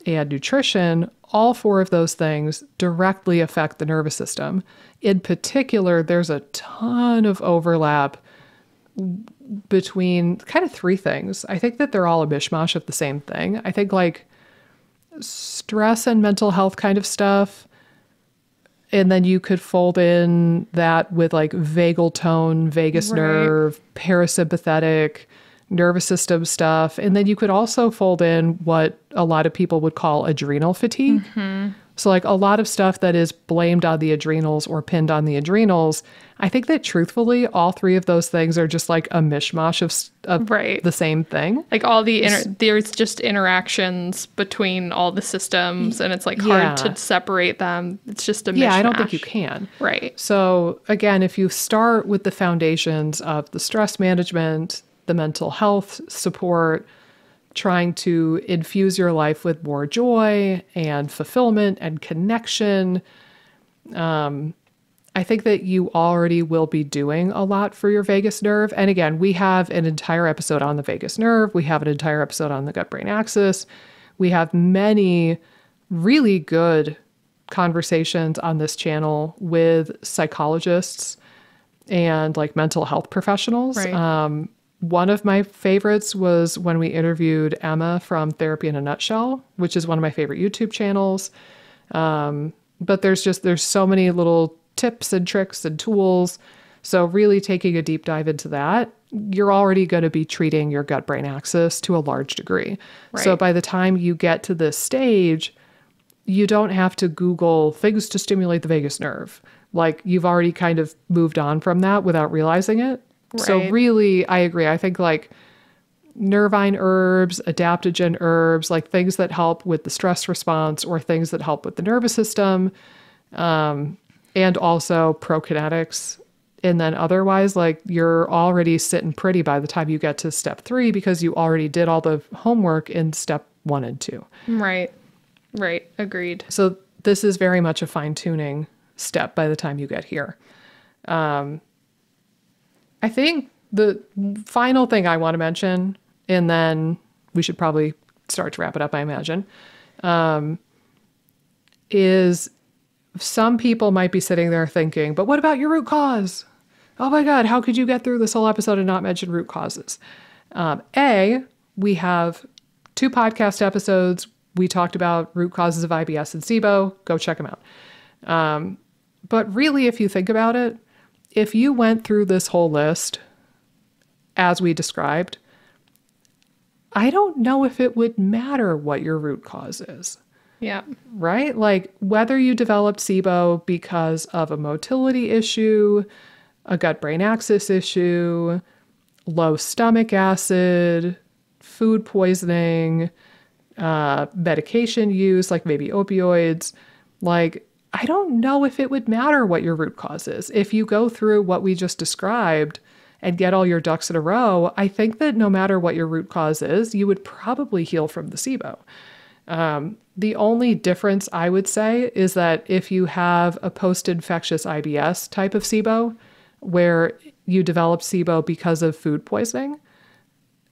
and nutrition, all four of those things directly affect the nervous system. In particular, there's a ton of overlap between kind of three things. I think that they're all a mishmash of the same thing. I think like stress and mental health kind of stuff. And then you could fold in that with like vagal tone, vagus nerve, parasympathetic, nervous system stuff. And then you could also fold in what a lot of people would call adrenal fatigue. So like a lot of stuff that is blamed on the adrenals or pinned on the adrenals. I think that truthfully, all three of those things are just like a mishmash of the same thing. Like all there's just interactions between all the systems and it's like hard to separate them. It's just a mishmash. Yeah, I don't think you can. Right. So again, if you start with the foundations of the stress management, the mental health support, trying to infuse your life with more joy and fulfillment and connection, I think that you already will be doing a lot for your vagus nerve. And again, we have an entire episode on the vagus nerve. We have an entire episode on the gut-brain axis. We have many really good conversations on this channel with psychologists and like mental health professionals. Right. One of my favorites was when we interviewed Emma from Therapy in a Nutshell, which is one of my favorite YouTube channels. But there's so many little tips and tricks and tools. So really taking a deep dive into that, you're already going to be treating your gut-brain axis to a large degree. Right. So by the time you get to this stage, you don't have to Google things to stimulate the vagus nerve. Like you've already kind of moved on from that without realizing it. So Right. really, I agree. I think like nervine herbs, adaptogen herbs, like things that help with the stress response or things that help with the nervous system, and also prokinetics. And then otherwise, like you're already sitting pretty by the time you get to step 3 because you already did all the homework in step 1 and 2. Right. Right. Agreed. So this is very much a fine-tuning step by the time you get here. I think the final thing I want to mention, and then we should probably start to wrap it up, I imagine, is some people might be sitting there thinking, but what about your root cause? Oh my God, how could you get through this whole episode and not mention root causes? We have 2 podcast episodes. We talked about root causes of IBS and SIBO. Go check them out. But really, if you think about it, if you went through this whole list as we described, I don't know if it would matter what your root cause is. Yeah. Right? Like whether you developed SIBO because of a motility issue, a gut-brain axis issue, low stomach acid, food poisoning, medication use, like maybe opioids, like I don't know if it would matter what your root cause is. If you go through what we just described and get all your ducks in a row, I think that no matter what your root cause is, you would probably heal from the SIBO. The only difference I would say is that if you have a post-infectious IBS type of SIBO, where you develop SIBO because of food poisoning,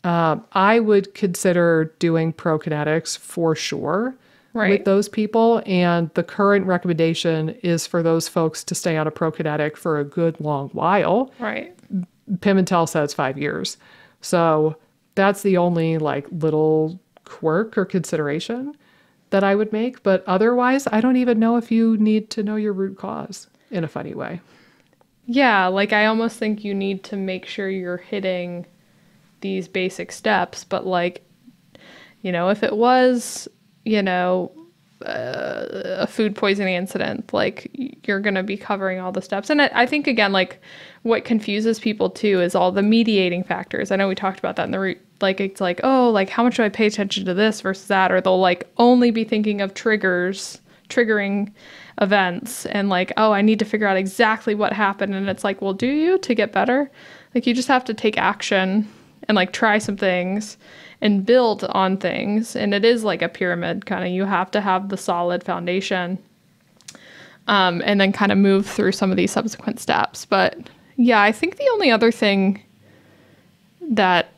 I would consider doing prokinetics for sure with those people. And the current recommendation is for those folks to stay on a prokinetic for a good long while. Right. Pimentel says 5 years. So that's the only like little quirk or consideration that I would make. But otherwise, I don't even know if you need to know your root cause in a funny way. Yeah, like I almost think you need to make sure you're hitting these basic steps, but like, if it was, a food poisoning incident, like you're going to be covering all the steps. And I think again, like what confuses people too is all the mediating factors. I know we talked about that in the root, like it's like, oh, like how much do I pay attention to this versus that? Or they'll like only be thinking of triggering events and like, oh, I need to figure out exactly what happened. And it's like, well, do you to get better? Like you just have to take action and like try some things and build on things. And it is like a pyramid kind of, you have to have the solid foundation and then kind of move through some of these subsequent steps. But yeah, I think the only other thing that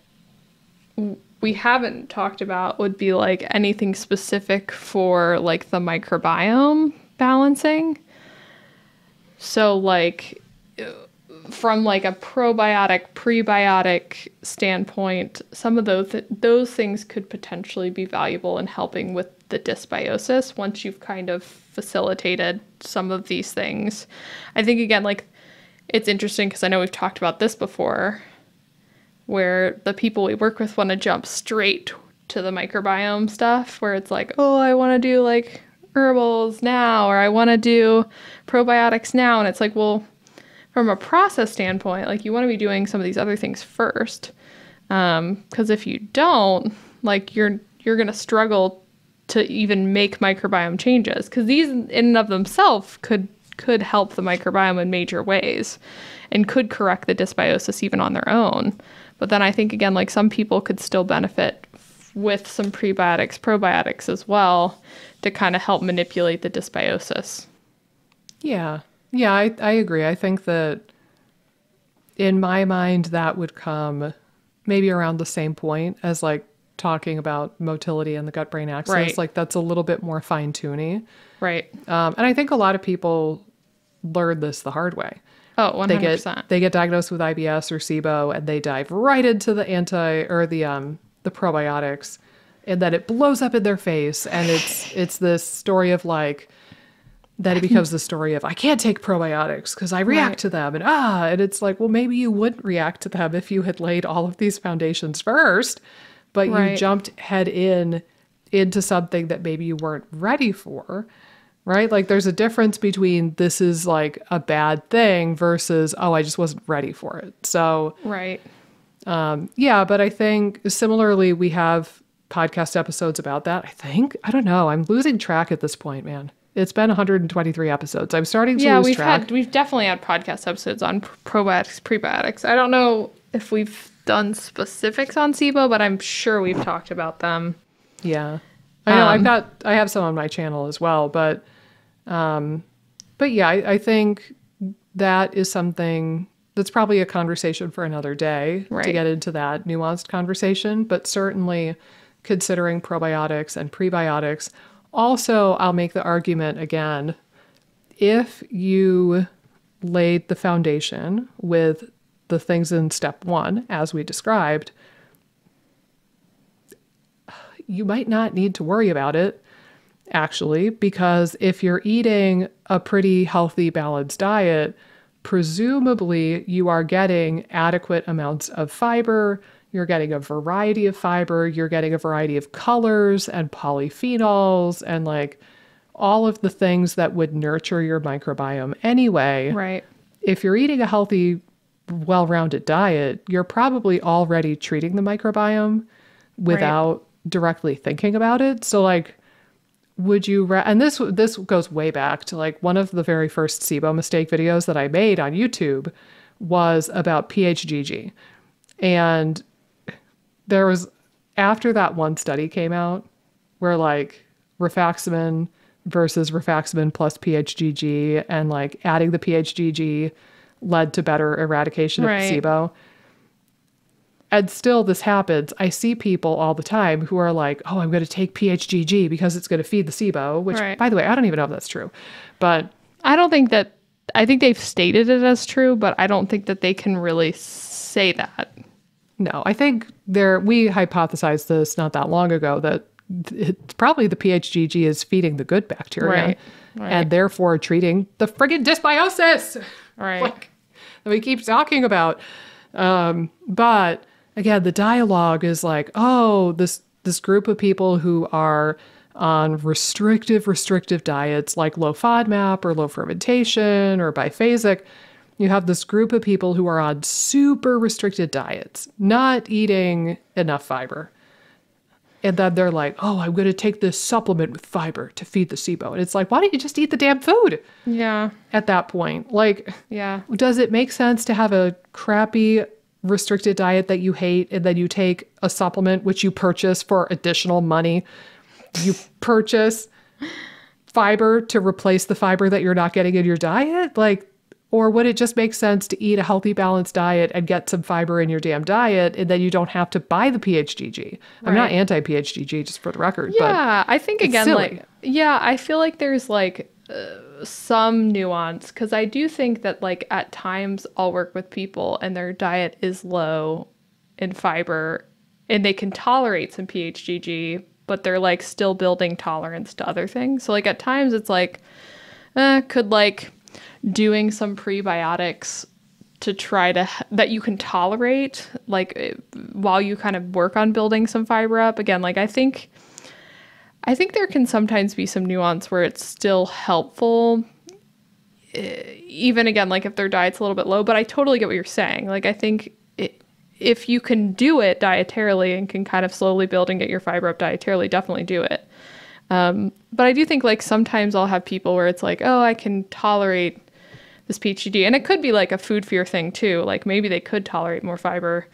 we haven't talked about would be like anything specific for like the microbiome balancing. So like from like a probiotic, prebiotic standpoint, some of those things could potentially be valuable in helping with the dysbiosis once you've kind of facilitated some of these things. I think again, like it's interesting because I know we've talked about this before, where the people we work with want to jump straight to the microbiome stuff, where it's like, oh, I want to do like herbals now, or I want to do probiotics now. And it's like, well, from a process standpoint, like you want to be doing some of these other things first. Because if you don't, like you're going to struggle to even make microbiome changes, because these in and of themselves could help the microbiome in major ways and could correct the dysbiosis even on their own. But then I think, again, like some people could still benefit with some prebiotics, probiotics as well to kind of help manipulate the dysbiosis. Yeah. Yeah, I agree. I think that in my mind, that would come maybe around the same point as like talking about motility and the gut-brain axis. Right. Like that's a little bit more fine-tuning. Right. And I think a lot of people learn this the hard way. Oh, They 100%. get diagnosed with IBS or SIBO, and they dive right into the the probiotics, and then it blows up in their face, and it's this story of like, then it becomes the story of I can't take probiotics because I react Right. to them, and it's like, well, maybe you wouldn't react to them if you had laid all of these foundations first, but you Right. jumped head into something that maybe you weren't ready for. Right? Like there's a difference between this is like a bad thing versus, oh, I just wasn't ready for it. So, Right. yeah, but I think similarly, we have podcast episodes about that. I think, I don't know. I'm losing track at this point, man. It's been 123 episodes. I'm starting to Yeah, lose track. we've definitely had podcast episodes on probiotics, prebiotics. I don't know if we've done specifics on SIBO, but I'm sure we've talked about them. Yeah. I know I have some on my channel as well, but yeah, I think that is something that's probably a conversation for another day to Right. get into that nuanced conversation, but certainly considering probiotics and prebiotics. Also, I'll make the argument again, if you laid the foundation with the things in step 1, as we described, you might not need to worry about it, actually, because if you're eating a pretty healthy, balanced diet, presumably you are getting adequate amounts of fiber, you're getting a variety of fiber, you're getting a variety of colors and polyphenols and like all of the things that would nurture your microbiome anyway. Right. If you're eating a healthy, well-rounded diet, you're probably already treating the microbiome without directly thinking about it. So like, would you and this goes way back to like one of the very first SIBO mistake videos that I made on YouTube was about PHGG. And there was, after that one study came out where like rifaximin versus rifaximin plus PHGG and like adding the PHGG led to better eradication of Right. SIBO. And still this happens. I see people all the time who are like, oh, I'm going to take PHGG because it's going to feed the SIBO, which, Right. by the way, I don't even know if that's true. But I think they've stated it as true, but I don't think that they can really say that. no, I think we hypothesized this not that long ago that it's probably the PHGG is feeding the good bacteria Right. Right. and therefore treating the friggin' dysbiosis Right. like, that we keep talking about. But again, the dialogue is like, oh, this group of people who are on restrictive diets like low FODMAP or low fermentation or biphasic. You have this group of people who are on super restricted diets, not eating enough fiber. And then they're like, oh, I'm going to take this supplement with fiber to feed the SIBO. And it's like, why don't you just eat the damn food Yeah. at that point? Like, Yeah. does it make sense to have a crappy restricted diet that you hate and then you take a supplement which you purchase for additional money? You purchase fiber to replace the fiber that you're not getting in your diet? Like, or would it just make sense to eat a healthy, balanced diet and get some fiber in your damn diet and then you don't have to buy the PHGG? I'm not Right. anti-PHGG, just for the record. Yeah, I think it's again, silly. like, yeah, I feel like there's like some nuance because I do think that like at times I'll work with people and their diet is low in fiber and they can tolerate some PHGG, but they're like still building tolerance to other things. So like at times it's like, could like doing some prebiotics to try to that you can tolerate like while you kind of work on building some fiber up again. Like I think there can sometimes be some nuance where it's still helpful, even again, like if their diet's a little bit low, but I totally get what you're saying. Like, I think if you can do it dietarily and can kind of slowly build and get your fiber up dietarily, definitely do it. But I do think like sometimes I'll have people where it's like, oh, I can tolerate this PHD. And it could be like a food fear thing too. Like maybe they could tolerate more fiber,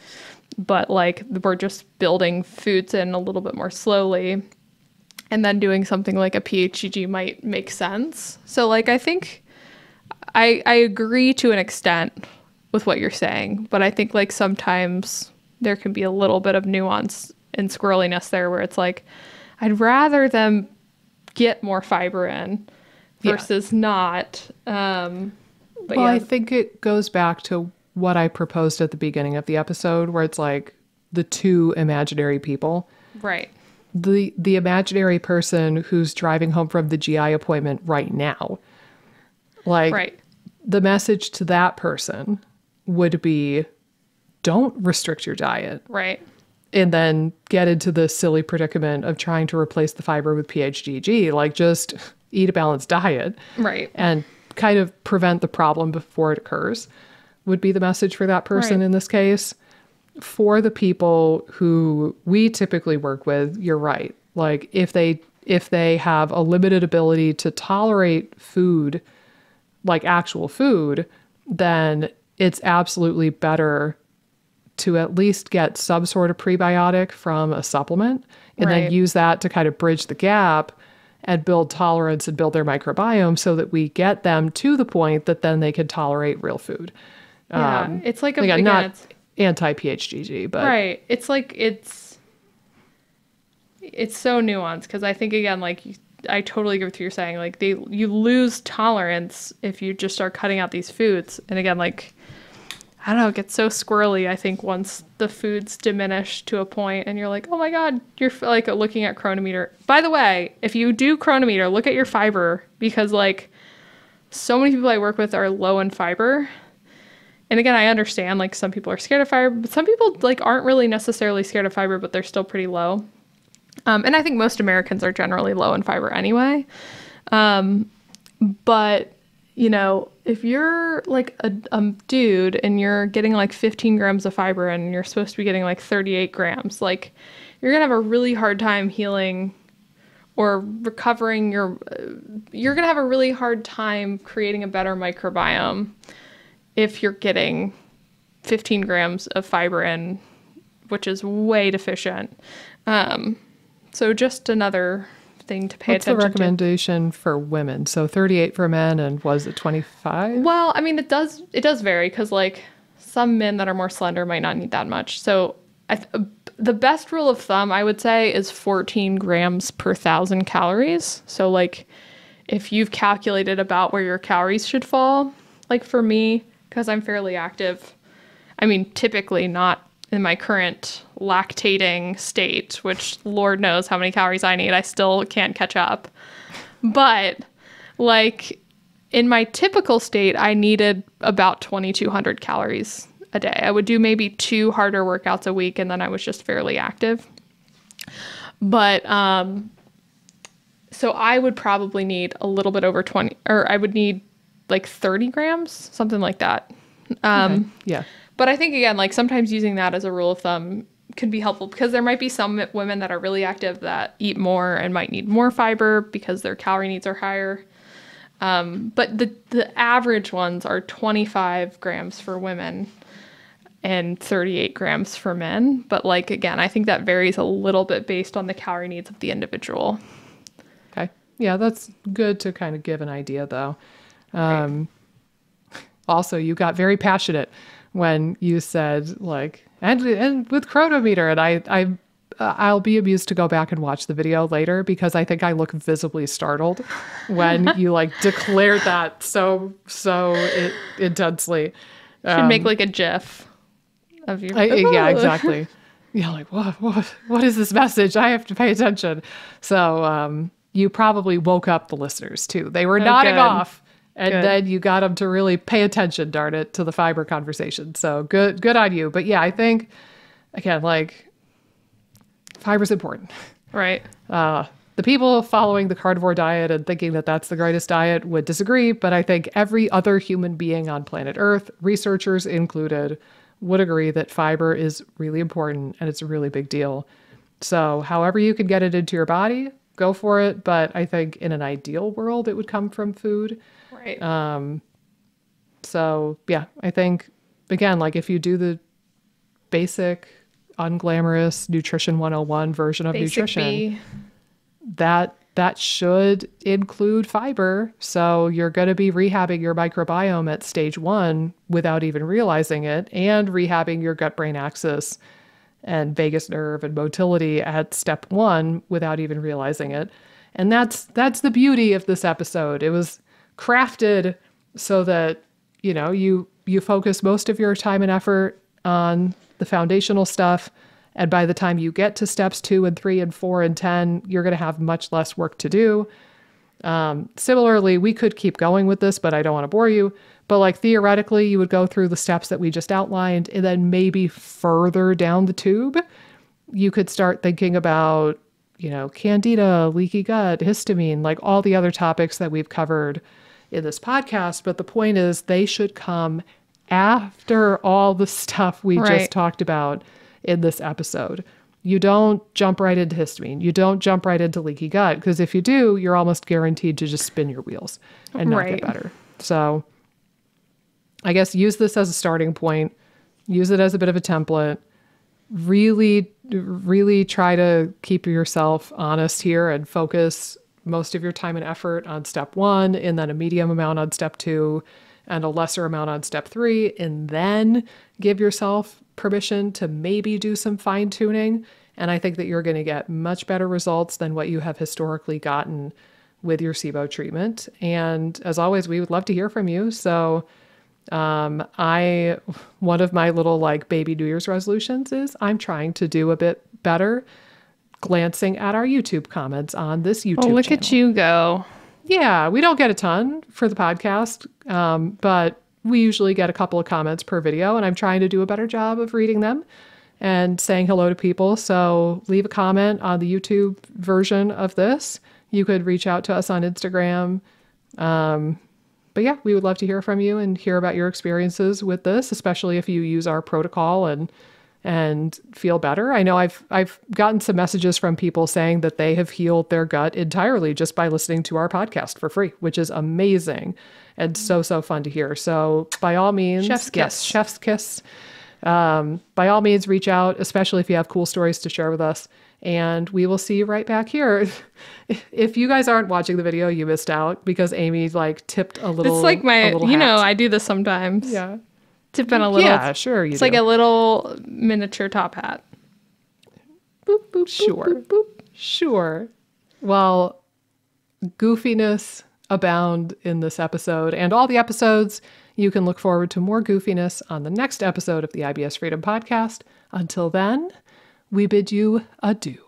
but like we're just building foods in a little bit more slowly. And then doing something like a PHG might make sense. So like I think I agree to an extent with what you're saying, but I think like sometimes there can be a little bit of nuance and squirreliness there where it's like I'd rather them get more fiber in versus not. But Well, yeah, I think it goes back to what I proposed at the beginning of the episode, where it's like the two imaginary people. right, The imaginary person who's driving home from the GI appointment right now. Like, right, the message to that person would be, don't restrict your diet right, and then get into the silly predicament of trying to replace the fiber with PHGG. Like, just eat a balanced diet right, and kind of prevent the problem before it occurs, would be the message for that person Right. in this case. For the people who we typically work with, you're right. Like, if they have a limited ability to tolerate food, like actual food, then it's absolutely better to at least get some sort of prebiotic from a supplement and then Right. use that to kind of bridge the gap and build tolerance and build their microbiome so that we get them to the point that then they can tolerate real food. yeah. It's like Again, again, not it's anti-PHGG, but right. It's like it's so nuanced because I think again, like I totally agree with what you're saying. Like you lose tolerance if you just start cutting out these foods, and again, like I don't know, it gets so squirrely. I think once the foods diminish to a point, and you're like, oh my god, you're like looking at Chronometer. By the way, if you do Chronometer, look at your fiber because like so many people I work with are low in fiber. And again, I understand like some people are scared of fiber, but some people like aren't really necessarily scared of fiber, but they're still pretty low. And I think most Americans are generally low in fiber anyway. But you know, if you're like a dude and you're getting like 15 grams of fiber and you're supposed to be getting like 38 grams, like you're gonna have a really hard time healing or recovering you're gonna have a really hard time creating a better microbiome if you're getting 15 grams of fiber in, which is way deficient. So just another thing to pay what's the attention recommendation for women? So 38 for men, and was it 25? to. Well, I mean, it does vary because like some men that are more slender might not need that much. So the best rule of thumb I would say is 14 grams per 1,000 calories. So like if you've calculated about where your calories should fall, like for me, because I'm fairly active, I mean, typically not in my current lactating state, which Lord knows how many calories I need. I still can't catch up. But like in my typical state, I needed about 2,200 calories a day. I would do maybe 2 harder workouts a week and then I was just fairly active. But so I would probably need a little bit over 20, or I would need like 30 grams, something like that. Okay. Yeah. But I think, again, like sometimes using that as a rule of thumb can be helpful because there might be some women that are really active that eat more and might need more fiber because their calorie needs are higher. But the average ones are 25 grams for women and 38 grams for men. But like, again, I think that varies a little bit based on the calorie needs of the individual. Okay. Yeah, that's good to kind of give an idea, though. Also, you got very passionate when you said like, and with Chronometer, and I'll be amused to go back and watch the video later because I think I look visibly startled when you like declared that so intensely. Should make like a GIF of you. Yeah, exactly. Yeah, like what is this message? I have to pay attention. So you probably woke up the listeners too. They were nodding good. off. And Good. then you got them to really pay attention, darn it, to the fiber conversation. So good on you. But yeah, I think, again, like, fiber's important. Right. The people following the carnivore diet and thinking that that's the greatest diet would disagree. But I think every other human being on planet Earth, researchers included, would agree that fiber is really important and it's a really big deal. So however you can get it into your body, go for it. But I think in an ideal world, it would come from food. Right. So yeah, I think again, like if you do the basic unglamorous nutrition 101 version of Basic nutrition, B. that should include fiber. So you're going to be rehabbing your microbiome at stage 1 without even realizing it, and rehabbing your gut brain axis and vagus nerve and motility at step 1 without even realizing it. And that's the beauty of this episode. It was crafted so that you focus most of your time and effort on the foundational stuff. And by the time you get to steps 2 and 3 and 4 and 10, you're going to have much less work to do. Similarly, we could keep going with this, but I don't want to bore you. But like theoretically, you would go through the steps that we just outlined, and then maybe further down the tube, you could start thinking about, candida, leaky gut, histamine, like all the other topics that we've covered in this podcast. But the point is they should come after all the stuff we just talked about in this episode. You don't jump right into histamine. You don't jump right into leaky gut, because if you do, you're almost guaranteed to just spin your wheels and not get better. So I guess use this as a starting point. Use it as a bit of a template. Really, really try to keep yourself honest here and focus most of your time and effort on step 1, and then a medium amount on step 2, and a lesser amount on step 3, and then give yourself permission to maybe do some fine tuning. And I think that you're going to get much better results than what you have historically gotten with your SIBO treatment. And as always, we would love to hear from you. So one of my little like baby New Year's resolutions is I'm trying to do a bit better glancing at our YouTube comments on this YouTube channel. Oh, look at you go. Yeah, we don't get a ton for the podcast, but we usually get a couple of comments per video, and I'm trying to do a better job of reading them and saying hello to people. So leave a comment on the YouTube version of this. You could reach out to us on Instagram. But yeah, we would love to hear from you and hear about your experiences with this, especially if you use our protocol and feel better. I know I've gotten some messages from people saying that they have healed their gut entirely just by listening to our podcast for free, which is amazing and so fun to hear. So by all means, chef's kiss. By all means, reach out, especially if you have cool stories to share with us. And we will see you right back here. If you guys aren't watching the video, you missed out because Amy like tipped a little. It's like my, hat. I do this sometimes. Yeah. Tip in a little. Yeah, sure. It's like a little miniature top hat. Boop, boop, sure. Boop, boop, boop. Sure. Well, goofiness abound in this episode and all the episodes. You can look forward to more goofiness on the next episode of the IBS Freedom Podcast. Until then, we bid you adieu.